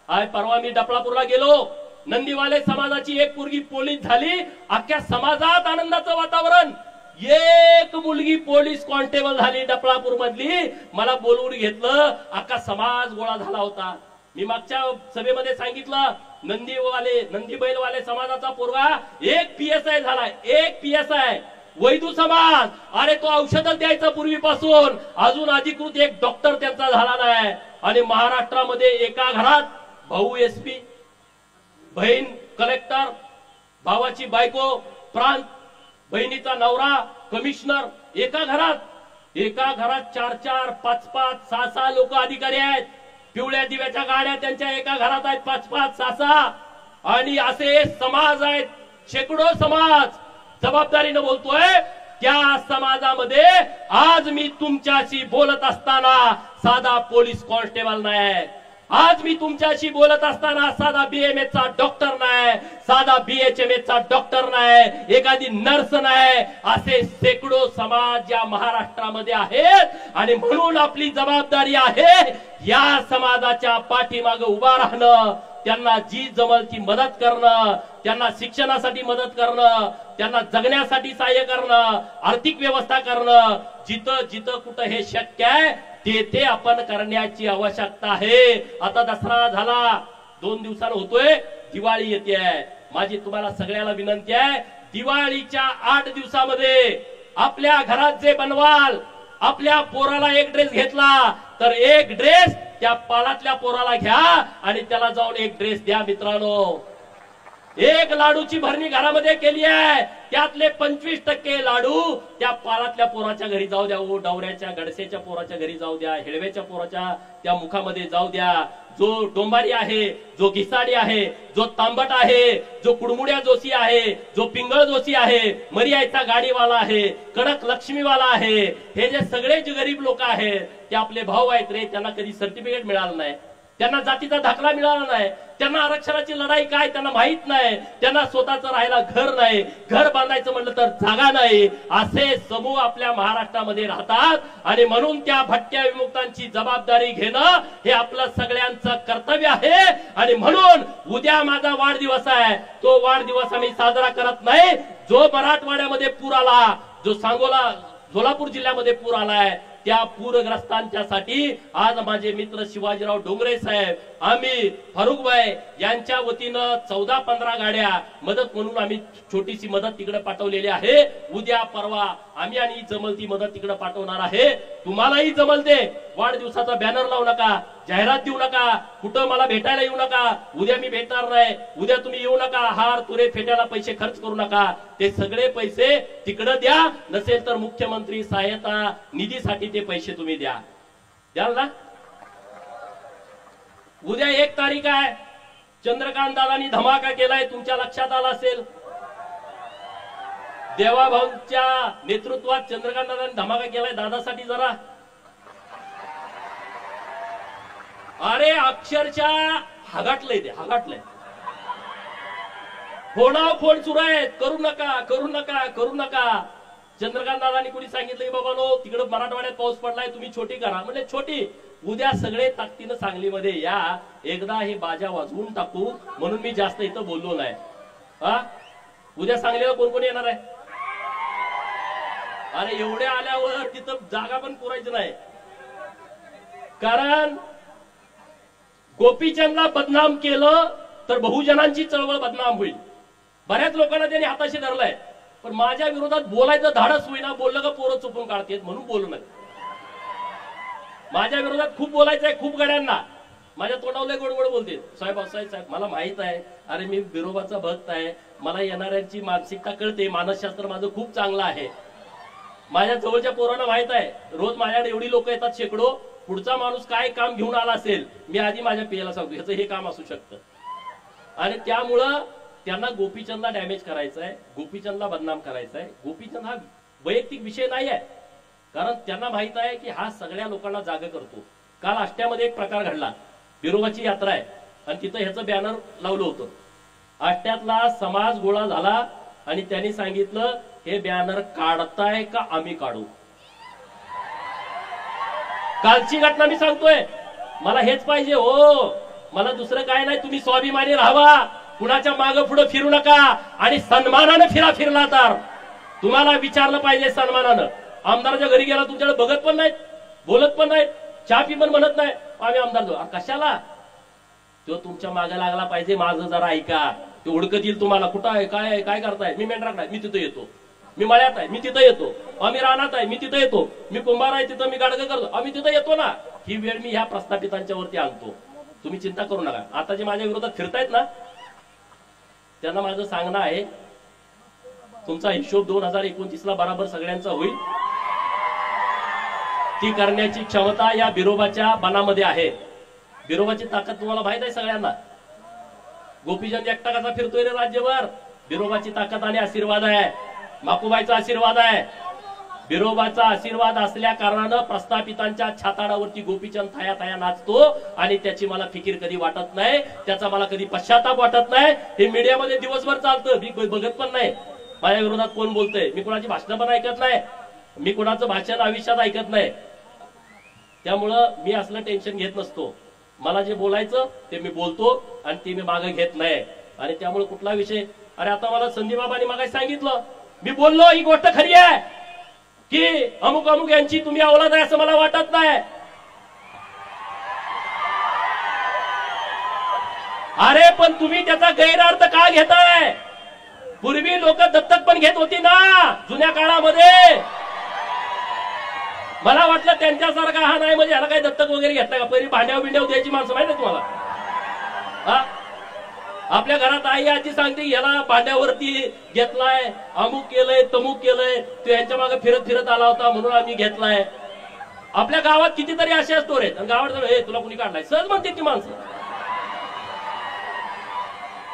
परवा मी डपळापूरला गेलो, नंदीवाले समाजाची एक पोरगी पोलीस झाली, अख्ख्या समाजात आनंदाचं वातावरण. एक मुलगी पोलीस कॉन्स्टेबल झाली डफळापूर मधली, मला बोलवून घेतलं, अख्खा समाज गोळा झाला होता. मी मागच्या सभेमध्ये सांगितलं, नंदी बैलवाले समाजाचा पोरगा एक PSI झालाय, एक PSI. वैदू समाज, अरे तो औषध द्यायचा पूर्वीपासून, अजून अधिकृत एक डॉक्टर त्यांचा झाला नाही. आणि महाराष्ट्रामध्ये एका घरात भाऊ SP, बहीण कलेक्टर, भावाची बायको प्रांत, बहिणीचा नवरा कमिशनर, एका घरात 4-4, 5-5, 6-6 लोक अधिकारी आहेत. पिवळ्या दिव्याच्या गाड्या त्यांच्या एका घरात आहेत, 5-5, 6-6. आणि असे समाज आहेत, शेकडो समाज. जबाबदारीनं बोलतोय, त्या समाजामध्ये आज मी तुमच्याशी बोलत असताना साधा पोलीस कॉन्स्टेबल नाही, आज मी तुमच्याशी बोलत असताना साधा BMS चा डॉक्टर नाही, साधा BHMS चा डॉक्टर नाही, एखादी नर्स नाही. असे शेकडो समाज या महाराष्ट्रामध्ये आहेत. आणि म्हणून आपली जबाबदारी आहे या समाजाच्या पाठीमागे उभा राहणं, त्यांना जी जमल ती मदत करणं, त्यांना शिक्षणासाठी मदत करणं, त्यांना जगण्यासाठी सहाय्य करणं, आर्थिक व्यवस्था करणं. जिथं जिथं कुठं हे शक्य आहे ते आपण करण्याची आवश्यकता आहे. आता दसरा झाला, 2 दिवसांनी होतोय, दिवाळी येते. माझी तुम्हाला सगळ्याला विनंती आहे, दिवाळीच्या 8 दिवसामध्ये आपल्या घरात जे बनवाल, आपल्या पोराला एक ड्रेस घेतला तर एक ड्रेस त्या पालातल्या पोराला घ्या आणि त्याला जाऊन एक ड्रेस द्या. मित्रांनो, एक लाडूची भरणी घरामध्ये केली आहे, त्यातले 25% लाडू त्या पालातल्या पोराच्या घरी जाऊ द्या, डवऱ्याच्या गडसेच्या पोराच्या घरी जाऊ द्या, हिडव्याच्या पोराच्या त्या मुखामध्ये जाऊ द्या. जो डोंबारी आहे, जो घिसाडी आहे, जो तांबट आहे, जो कुडमुड्या जोशी आहे, जो पिंगळ जोशी आहे, मरियाचा गाडीवाला आहे, कडक लक्ष्मीवाला आहे, हे जे सगळे जे गरीब लोक आहेत ते आपले भाऊ आहेत रे. त्यांना कधी सर्टिफिकेट मिळालं नाही, त्यांना जातीचा दाखला मिळाला नाही, त्यांना आरक्षणाची लढाई काय त्यांना माहित नाही, त्यांना स्वतःचं राहायला घर नाही, घर बांधायचं म्हणलं तर जागा नाही. असे समूह आपल्या महाराष्ट्रामध्ये राहतात. आणि म्हणून त्या भटक्या विमुक्तांची जबाबदारी घेणं हे आपलं सगळ्यांचं कर्तव्य आहे. आणि म्हणून उद्या माझा वाढदिवस आहे, तो वाढदिवस आम्ही साजरा करत नाही. जो मराठवाड्यामध्ये पूर आला, जो सोलापूर जिल्ह्यामध्ये पूर आलाय, त्या पूरग्रस्तांच्यासाठी आज माझे मित्र शिवाजीराव डोंगरे साहेब, आम्ही फारुखभाई यांच्या वतीनं 14-15 गाड्या मदत म्हणून आम्ही छोटीशी मदत तिकडे पाठवलेली आहे. उद्या परवा आम्ही आणि जमल ती मदत तिकडे पाठवणार आहे. तुम्हालाही जमल ते वाढदिवसाचा बॅनर लावू नका, जाहिरात देऊ नका, कुठं मला भेटायला येऊ नका, उद्या मी भेटणार नाही, उद्या तुम्ही येऊ नका, हार तुरे फेट्याला पैसे खर्च करू नका. ते सगळे पैसे तिकडे द्या, नसेल तर मुख्यमंत्री सहायता निधीसाठी ते पैसे तुम्ही द्याल ना. उद्या 1 तारीख आहे, चंद्रकांत दादांनी धमाका केलाय, तुमच्या लक्षात आला असेल. देवाभाऊंच्या नेतृत्वात चंद्रकांत दादांनी धमाका केलाय दादासाठी. जरा अरे अक्षरशः हगाटलंय ते, हगाटलंय. फोन सुरू आहेत, करू नका करू नका करू नका. चंद्रकांत दादांनी कोणी सांगितलं बाबा नो तिकडे मराठवाड्यात पाऊस पडलाय, तुम्ही छोटी करा. म्हणजे छोटी, उद्या सगळे ताकदीनं सांगलीमध्ये या, एकदा हे बाजा वाजवून टाकू. म्हणून मी जास्त इथं बोललो नाही. उद्या सांगलीला कोण कोण येणार आहे? अरे एवढे आल्यावर तिथं जागा पण पुरायची नाही. कारण गोपीचंदला बदनाम केलं तर बहुजनांची चळवळ बदनाम होईल. बऱ्याच लोकांना त्यांनी हाताशी धरलंय, पण माझ्या विरोधात बोलायचं धाडस होईना. बोललं का पोरं चुपून काढतेत म्हणून बोलू नये. माझ्या विरोधात खूप बोलायचंय, खूप गड्यांना माझ्या तोंडावले गोडगोड बोलते. साहेब मला माहित आहे, अरे मी बिरोबाचा भक्त आहे, मला येणाऱ्यांची मानसिकता कळते, मानसशास्त्र माझं खूप चांगलं आहे. माझ्या जवळच्या पोरांना माहित आहे, रोज माझ्याकडे एवढी लोक येतात शेकडो. पुढचा माणूस काय काम घेऊन आला असेल, मी आधी माझ्या पियाला सांगतो ह्याचं हे काम असू शकतं. आणि त्यामुळं त्यांना गोपीचंदला डॅमेज करायचं आहे, गोपीचंदला बदनाम करायचं आहे. गोपीचंद हा वैयक्तिक विषय नाही आहे, कारण त्यांना माहित आहे की हा सगळ्या लोकांना जागा करतो. काल आष्ट्यामध्ये एक प्रकार घडला, बिरोबाची यात्रा आहे आणि तिथं ह्याचं बॅनर लावलं होतं. आष्ट्यातला समाज गोळा झाला आणि त्यांनी सांगितलं हे बॅनर काढताय का आम्ही काढू. कालची घटना मी सांगतोय, मला हेच पाहिजे हो, मला दुसरं काय नाही. तुम्ही स्वाभिमानी राहावा, कुणाच्या मागं पुढे फिरू नका आणि सन्मानाने फिरला तर तुम्हाला विचारलं पाहिजे सन्मानानं. आमदाराच्या घरी गेला तुमच्याकडे बघत पण नाहीत, बोलत पण नाहीत, चहा पी पण म्हणत नाही, आम्ही आमदार जाऊ. कशाला? तो तुमच्या मागे लागला पाहिजे. माझं जरा ऐका, ते हुडकत येईल तुम्हाला. कुठं आहे, काय आहे, काय करताय? मी मेंढराकडे आहे, मी तिथं येतो. मी मळ्यात आहे, मी तिथं येतो. आम्ही रानात आहे, मी तिथं येतो. मी कुंभार आहे, तिथं मी गाडगं करतो, आम्ही तिथं येतो ना. ही वेळ मी ह्या प्रस्थापितांच्या वरती आणतो. तुम्ही चिंता करू नका. आता जे माझ्या विरोधात फिरतायत ना, त्यांना माझं सांगणं आहे, तुमचा हिशोब 2029ला बराबर सगळ्यांचा होईल. ती करण्याची क्षमता या बिरोबाच्या बनामध्ये आहे. बिरोबाची ताकद तुम्हाला माहित आहे सगळ्यांना. गोपीचंद एकटा कसा फिरतोय रे राज्यभर? बिरोबाची ताकद आणि आशीर्वाद आहे, माकुबाईचा आशीर्वाद आहे. बिरोबाचा आशीर्वाद असल्या कारणानं प्रस्थापितांच्या छाताडावरती गोपीचंद थाया थाया नाचतो आणि त्याची मला फिकीर कधी वाटत नाही, त्याचा मला कधी पश्चाताप वाटत नाही. हे मीडियामध्ये दिवसभर चालतं, मी बघत पण नाही माझ्या विरोधात कोण बोलतंय. मी कोणाची भाषणं पण ऐकत नाही, मी कोणाचं भाषण आयुष्यात ऐकत नाही. त्यामुळं मी असलं टेन्शन घेत नसतो. मला जे बोलायचं ते मी बोलतो आणि ते मी मागे घेत नाही. आणि त्यामुळे कुठला विषय, अरे आता मला संदीप बाबांनी मागे सांगितलं, मी बोललो ही गोष्ट खरी आहे की अमुक अमुक यांची तुम्ही अवलाद आहे असं मला वाटत नाही. अरे पण तुम्ही त्याचा गैरअर्थ का घेताय? पूर्वी लोक दत्तक पण घेत होती ना जुन्या काळामध्ये. मला वाटलं त्यांच्यासारखा हा नाही, म्हणजे ह्याला काही दत्तक वगैरे घेतला का? पहिली भांड्याव बिंड्याव द्यायची माणसं माहिती आहे तुम्हाला? आपल्या घरात आई आजी सांगते याला भांड्यावरती घेतलाय, अमुक केलंय, तमुक केलंय, तो यांच्या मागे फिरत फिरत आला होता म्हणून आम्ही घेतलाय. आपल्या गावात कितीतरी असे स्टोर आहेत. गावात हे तुला कुणी काढलाय सहज म्हणते ती माणसं,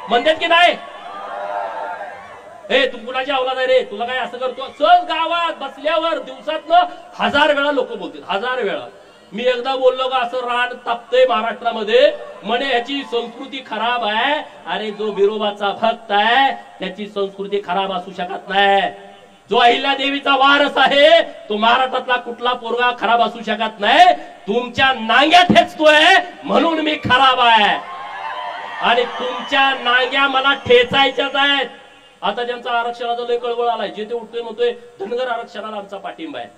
म्हणतात की नाही? हे तू कुणाची अवलाद आहे रे, तुला काय असं करतो? सहज गावात बसल्यावर दिवसातनं 1000 वेळा लोक बोलतात, 1000 वेळा. मी एकदा बोललो का असं रान तापतंय महाराष्ट्रामध्ये, म्हणे याची संस्कृती खराब आहे. अरे जो बिरोबाचा भक्त आहे त्याची संस्कृती खराब असू शकत नाही. जो अहिल्या देवीचा वारस आहे तो महाराष्ट्रातला कुठला पोरगा खराब असू शकत नाही. तुमच्या नांग्या ठेचतोय म्हणून मी खराब आहे आणि तुमच्या नांग्या मला ठेचायच्याच आहेत. आता ज्यांचा आरक्षणाचा लय कळवळ आलाय, जे ते उठतोय म्हणतोय धनगर आरक्षणाला आमचा पाठिंबा आहे,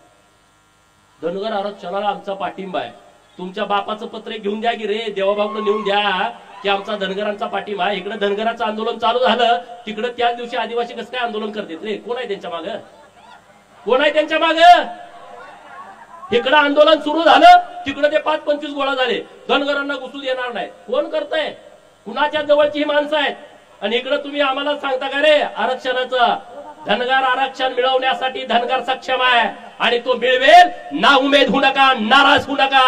धनगर आरक्षणाला आमचा पाठिंबा आहे. तुमच्या बापाचं पत्र घेऊन द्या की रे, देवाभाऊकडे नेऊन द्या की आमचा धनगरांचा पाठिंबा आहे. इकडे धनगराचं आंदोलन चालू झालं, तिकडे त्याच दिवशी आदिवासी कसं काय आंदोलन करतात रे? कोण आहे त्यांच्या माग? कोण आहे त्यांच्या माग? इकडे आंदोलन सुरू झालं, तिकडे ते 5-25 गोळा झाले, धनगरांना घुसू देणार नाही. कोण करतंय? कुणाच्या जवळची ही माणसं आहेत? आणि इकडे तुम्ही आम्हाला सांगता का रे आरक्षणाचं? धनगर आरक्षण मिळवण्यासाठी धनगर सक्षम आहे आणि तो मिळवेल. ना उमेद होऊ नका, नाराज होऊ नका.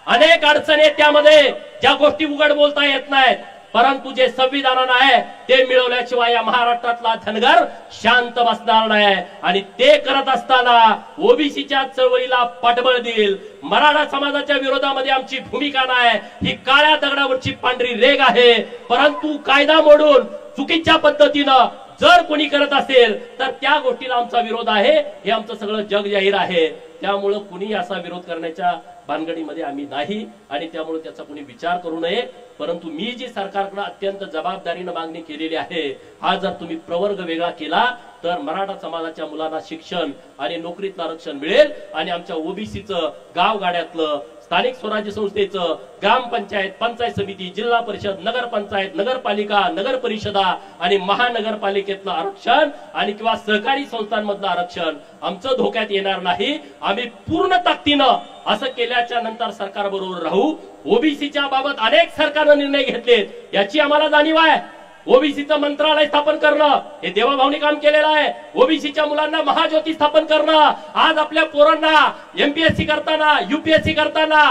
अनेक अडचणी त्यामध्ये, ज्या गोष्टी उघड बोलता येत नाहीत, परंतु जे संविधानानं आहे ते मिळवल्याशिवाय या महाराष्ट्रातला धनगर शांत बसणार नाही. आणि ते करत असताना ओबीसीच्या चळवळीला पाठबळ देईल. मराठा समाजाच्या विरोधामध्ये आमची भूमिका नाही, ही काळ्या दगडावरची पांढरी रेग आहे. परंतु कायदा मोडून चुकीच्या पद्धतीनं जर कोणी करत असेल तर त्या गोष्टीला आमचा विरोध आहे, हे आमचं सगळं जग जाहीर आहे. त्यामुळं कुणी असा विरोध करण्याच्या भानगडीमध्ये आम्ही नाही आणि त्यामुळे त्याचा कोणी विचार करू नये. परंतु मी जी सरकारकडे अत्यंत जबाबदारीनं मागणी केलेली आहे, हा जर तुम्ही प्रवर्ग वेगळा केला तर मराठा समाजाच्या मुलांना शिक्षण आणि नोकरीतलं आरक्षण मिळेल आणि आमच्या ओबीसीचं गावगाड्यातलं, स्थानिक स्वराज्य संस्थेचं, ग्रामपंचायत, पंचायत समिती, जिल्हा परिषद, नगरपंचायत, नगरपालिका, नगर परिषदा आणि महानगरपालिकेतलं आरक्षण आणि किंवा सहकारी संस्थांमधलं आरक्षण आमचं धोक्यात येणार नाही. आम्ही पूर्ण ताकदीनं असं केल्याच्या नंतर सरकार बरोबर राहू. ओबीसीच्या बाबत अनेक सरकारनं निर्णय घेतलेत, याची आम्हाला जाणीव आहे. ओबीसीचं मंत्रालय स्थापन करणं हे देवाभाऊनी काम केलेलं आहे. ओबीसीच्या मुलांना महाज्योती स्थापन करणं, आज आपल्या पोरांना एमपीएससी करताना, युपीएससी करताना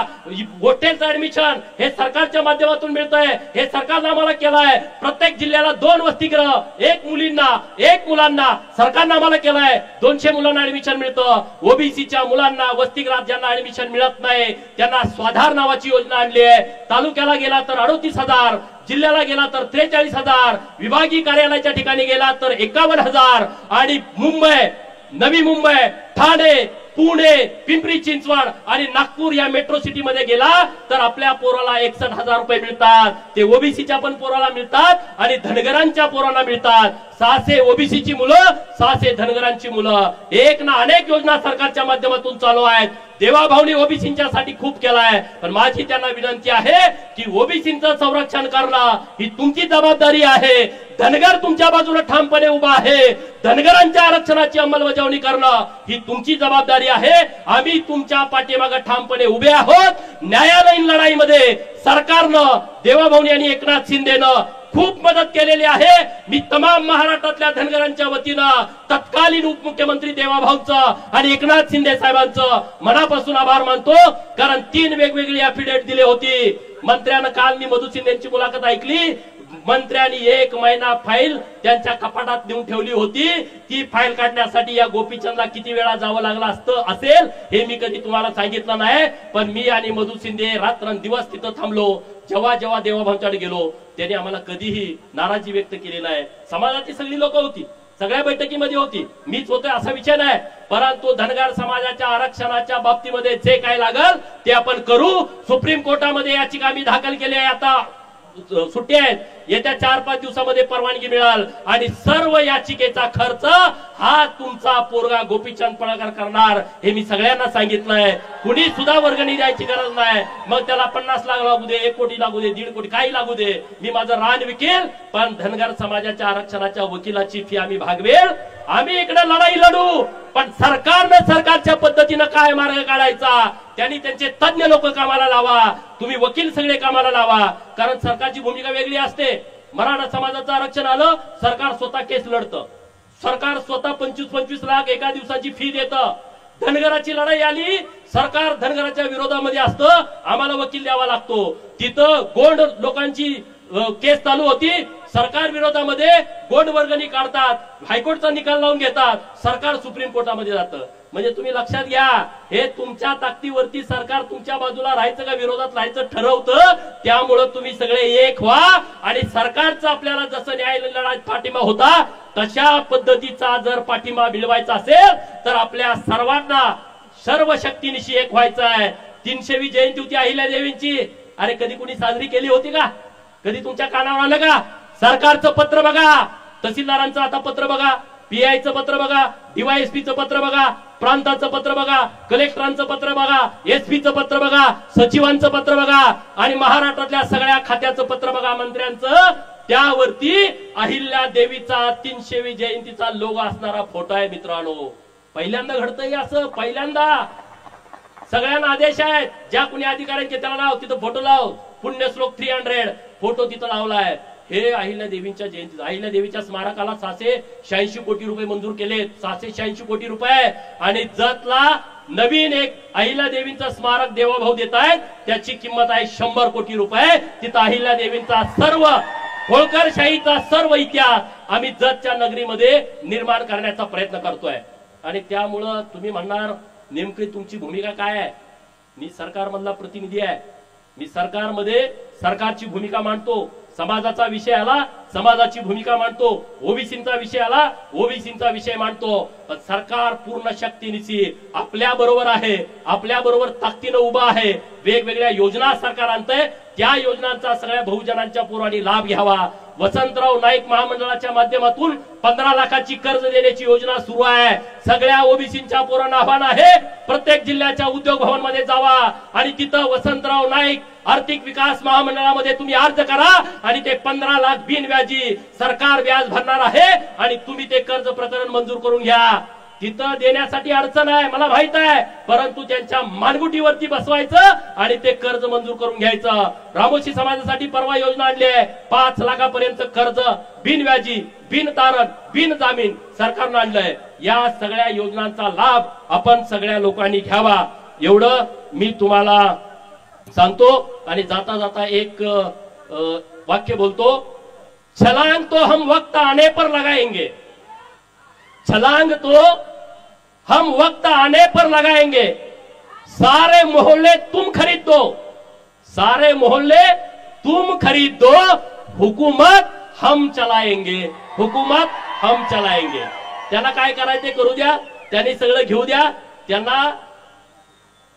हॉटेलचं ऍडमिशन हे सरकारच्या माध्यमातून मिळतंय. हे सरकारनं आम्हाला केलंय. प्रत्येक जिल्ह्याला 2 वसतिगृह, 1 मुलींना 1 मुलांना सरकारनं आम्हाला केलंय. 200 मुलांना ऍडमिशन मिळतं. ओबीसीच्या मुलांना वसतिगृहात ज्यांना ऍडमिशन मिळत नाही त्यांना स्वाधार नावाची योजना आणली आहे. तालुक्याला गेला तर 38,000, जिल्ह्याला गेला तर 43,000, विभागीय कार्यालयाच्या ठिकाणी गेला तर 51,000 आणि मुंबई, नवी मुंबई, ठाणे, पुणे, पिंपरी चिंचवड आणि नागपूर या मेट्रो सिटी मध्ये गेला तर आपल्या पोराला 61,000 रुपये मिळतात. ते ओबीसीच्या पण पोराला मिळतात आणि धनगरांच्या पोरांना मिळतात. 600 ओबीसीची मुलं, 600 धनगरांची मुलं. एक ना अनेक योजना सरकारच्या माध्यमातून चालू आहेत. देवाभाऊनी ओबीसींच्या साठी खूप केलाय, पण माझी त्यांना विनंती आहे की ओबीसींचं संरक्षण करणं ही तुमची जबाबदारी आहे. धनगर तुमच्या बाजूला ठामपणे उभा आहे. धनगरांच्या आरक्षणाची अंमलबजावणी करणं ही तुमची जबाबदारी आहे. आम्ही तुमच्या पाठीमागे ठामपणे उभे आहोत. न्यायालयीन लढाईमध्ये सरकारनं, देवाभाऊनी आणि एकनाथ शिंदेनं खूप मदत केलेली आहे. मी तमाम महाराष्ट्रातल्या धनगरांच्या वतीनं तत्कालीन उपमुख्यमंत्री देवाभाऊंचं आणि एकनाथ शिंदे साहेबांचं मनापासून आभार मानतो. कारण 3 वेगवेगळी अफिडेव्हिट दिली होती. मंत्र्यानं काल मी मधु शिंदेची मुलाखत ऐकली. मंत्र्यांनी 1 महिना फाईल त्यांच्या कपाटात नेऊन ठेवली होती. ती फाईल काढण्यासाठी या गोपीचंदला किती वेळा जावं लागलं असेल हे मी कधी तुम्हाला सांगितलं नाही. पण मी आणि मधु शिंदे रात्रंदिवस तिथं थांबलो. जेव्हा जेव्हा देवाभाऊंच्याकडे गेलो त्यांनी आम्हाला कधीही नाराजी व्यक्त केली नाही. समाजाची सगळी लोक होती, सगळ्या बैठकीमध्ये होती, मीच होतोय असा विषय नाही. परंतु धनगर समाजाच्या आरक्षणाच्या बाबतीमध्ये जे काय लागल ते आपण करू. सुप्रीम कोर्टामध्ये याचिका मी दाखल केली आहे. आता सुट्टी आहेत, येत्या 4-5 दिवसामध्ये परवानगी मिळाल आणि सर्व याचिकेचा खर्च हा तुमचा पोरगा गोपीचंद पडळकर करणार हे मी सगळ्यांना सांगितलंय. कुणी सुद्धा वर्गणी द्यायची गरज नाही. मग त्याला 50 लाख लागू दे, 1 कोटी लागू दे, 1.5 कोटी काही लागू दे, मी माझं रान विकेल, पण धनगर समाजाच्या आरक्षणाच्या वकिलाची फी आम्ही भागवेल. आम्ही इकडे लढाई लढू, पण सरकारनं सरकारच्या पद्धतीनं काय मार्ग काढायचा त्यांनी त्यांचे तज्ञ लोक कामाला लावा. तुम्ही वकील सगळे कामाला लावा. कारण सरकारची भूमिका वेगळी असते. मराठा समाजाचं आरक्षण आलं, सरकार स्वतः केस लढतं. सरकार स्वतः 25-25 लाख एका दिवसाची फी देतं. धनगराची लढाई आली, सरकार धनगराच्या विरोधामध्ये असतं, आम्हाला वकील द्यावा लागतो. तिथं गोंड लोकांची केस चालू होती, सरकार विरोधामध्ये गोंड वर्गणी काढतात, हायकोर्टचा निकाल लावून घेतात, सरकार सुप्रीम कोर्टामध्ये जातं. म्हणजे तुम्ही लक्षात घ्या, हे तुमच्या ताकदीवरती सरकार तुमच्या बाजूला राहायचं का विरोधात राहायचं ठरवतं. त्यामुळं तुम्ही सगळे एक व्हा आणि सरकारचा आपल्याला जसं न्यायालयीन लढाईत पाठिंबा होता तशा पद्धतीचा जर पाठिंबा मिळवायचा असेल तर आपल्या सर्वांना सर्व शक्तीनिशी एक व्हायचं आहे. 300वी जयंती होती अहिल्यादेवींची. अरे कधी कुणी साजरी केली होती का? कधी तुमच्या कानावर आलं का? सरकारचं पत्र बघा, तहसीलदारांचं आता पत्र बघा, पीआयचं पत्र बघा, डीवायएसपीचं पत्र बघा, प्रांताचं पत्र बघा, कलेक्टरांचं पत्र बघा, एसपीचं पत्र बघा, सचिवांचं पत्र बघा आणि महाराष्ट्रातल्या सगळ्या खात्याचं पत्र बघा, मंत्र्यांचं. त्यावरती अहिल्या देवीचा 300वी जयंतीचा लोगो असणारा फोटो आहे. मित्रांनो, पहिल्यांदा घडतंय असं, पहिल्यांदा. सगळ्यांना आदेश आहेत, ज्या कुणी अधिकाऱ्यांचे त्याला लाव, तिथं फोटो लाव. पुण्यश्लोक 300 फोटो तिथं लावलाय. हे अहिल्या देवींच्या जयंती, अहिल्या देवीच्या स्मारकाला 686 कोटी रुपये मंजूर केले. 686 कोटी रुपये. आणि जतला नवीन एक अहिल्या देवींचं स्मारक देवाभाऊ देत आहेत, त्याची किंमत आहे 100 कोटी रुपये. तिथं अहिल्या देवींचा सर्व होळकरशाहीचा सर्व इतिहास आम्ही जतच्या नगरीमध्ये निर्माण करण्याचा प्रयत्न करतोय. आणि त्यामुळं तुम्ही म्हणणार नेमकी तुमची भूमिका काय आहे? मी सरकारमधला प्रतिनिधी आहे. मी सरकारमध्ये सरकारची भूमिका मांडतो. समाजाचा विषय आला, समाजाची भूमिका मांडतो. ओबीसींचा विषय आला, ओबीसींचा विषय मांडतो. पण सरकार पूर्ण शक्तीनिशी आपल्या बरोबर आहे, आपल्या बरोबर ताकदीनं उभा आहे. वेगवेगळ्या योजना सरकार आणतंय, त्या योजनांचा सगळ्या बहुजनांच्या पोरांनी लाभ घ्यावा. वसंतराव नाईक महामंडळाच्या माध्यमातून 15 लाखाची कर्ज देण्याची योजना सुरू आहे. सगळ्या ओबीसींच्या पोरांना आव्हान आहे, प्रत्येक जिल्ह्याच्या उद्योग भवन मध्ये जावा आणि तिथं वसंतराव नाईक आर्थिक विकास महामंडळामध्ये तुम्ही अर्ज करा आणि ते 15 लाख बिनव्याजी सरकार व्याज भरणार आहे आणि तुम्ही ते कर्ज प्रकरण मंजूर करून घ्या. तिथं देण्यासाठी अडचण आहे मला माहित आहे, परंतु त्यांच्या मानगुटीवरती बसवायचं आणि ते कर्ज मंजूर करून घ्यायचं. रामोशी समाजासाठी परवा योजना आणली आहे, 5 लाखापर्यंत कर्ज बिनव्याजी, बिन तारण, बिन जामीन सरकारनं आणलंय. या सगळ्या योजनांचा लाभ आपण सगळ्या लोकांनी घ्यावा एवढं मी तुम्हाला सांगतो. आणि जाता जाता एक वाक्य बोलतो, छलांग तो हम वक्त आने पर लगाएंगे, छलांग तो हम वक्त आने पर लगाएंगे, सारे मोहल्ले तुम खरीद दो, सारे मोहल्ले तुम खरीद दो, हुकूमत हम चलाएंगे, हुकूमत हम चलाएंगे. त्याला काय करायचे करू द्या, त्यांनी सगळं घेऊ द्या. त्यांना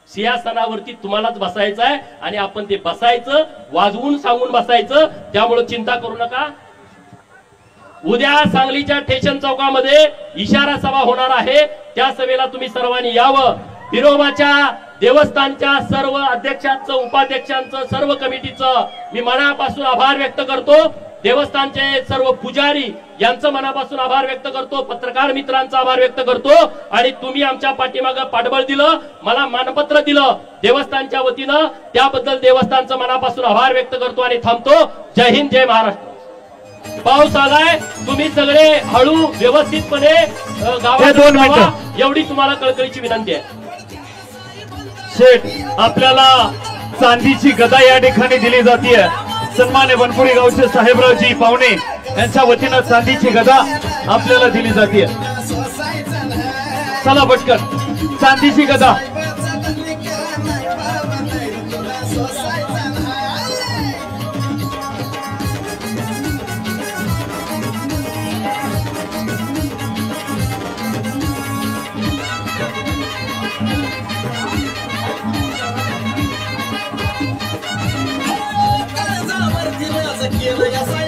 सिंहासनावरती तुम्हालाच बसायचं आहे आणि आपण ते बसायचं, वाजवून सांगून बसायचं. त्यामुळे चिंता करू नका. उद्या सांगलीच्या स्टेशन चौकामध्ये इशारा सभा होणार आहे. त्या सभेला तुम्ही सर्वांनी यावं. बिरोबाच्या देवस्थानच्या सर्व अध्यक्षांचं, उपाध्यक्षांचं, सर्व कमिटीचं मी मनापासून आभार व्यक्त करतो. देवस्थानचे सर्व पुजारी यांचं मनापासून आभार व्यक्त करतो. पत्रकार मित्रांचा आभार व्यक्त करतो. आणि तुम्ही आमच्या पाठीमागं पाठबळ दिलं, मला मानपत्र दिलं देवस्थानच्या वतीनं, त्याबद्दल देवस्थानचं मनापासून आभार व्यक्त करतो आणि थांबतो. जय हिंद, जय महाराष्ट्र. पाऊस आलाय, तुम्ही सगळे हळू व्यवस्थितपणे गावात जावा, एवढी तुम्हाला कळकळीची विनंती आहे. शेठ, आपल्याला चांदीची गदा या ठिकाणी दिली जाते. सन्मान्य वनपुरी गावचे साहेबरावजी पाहुणे यांच्या वतीनं चांदीची गदा आपल्याला दिली जाते. चला पटकन चांदीची गदा. केलं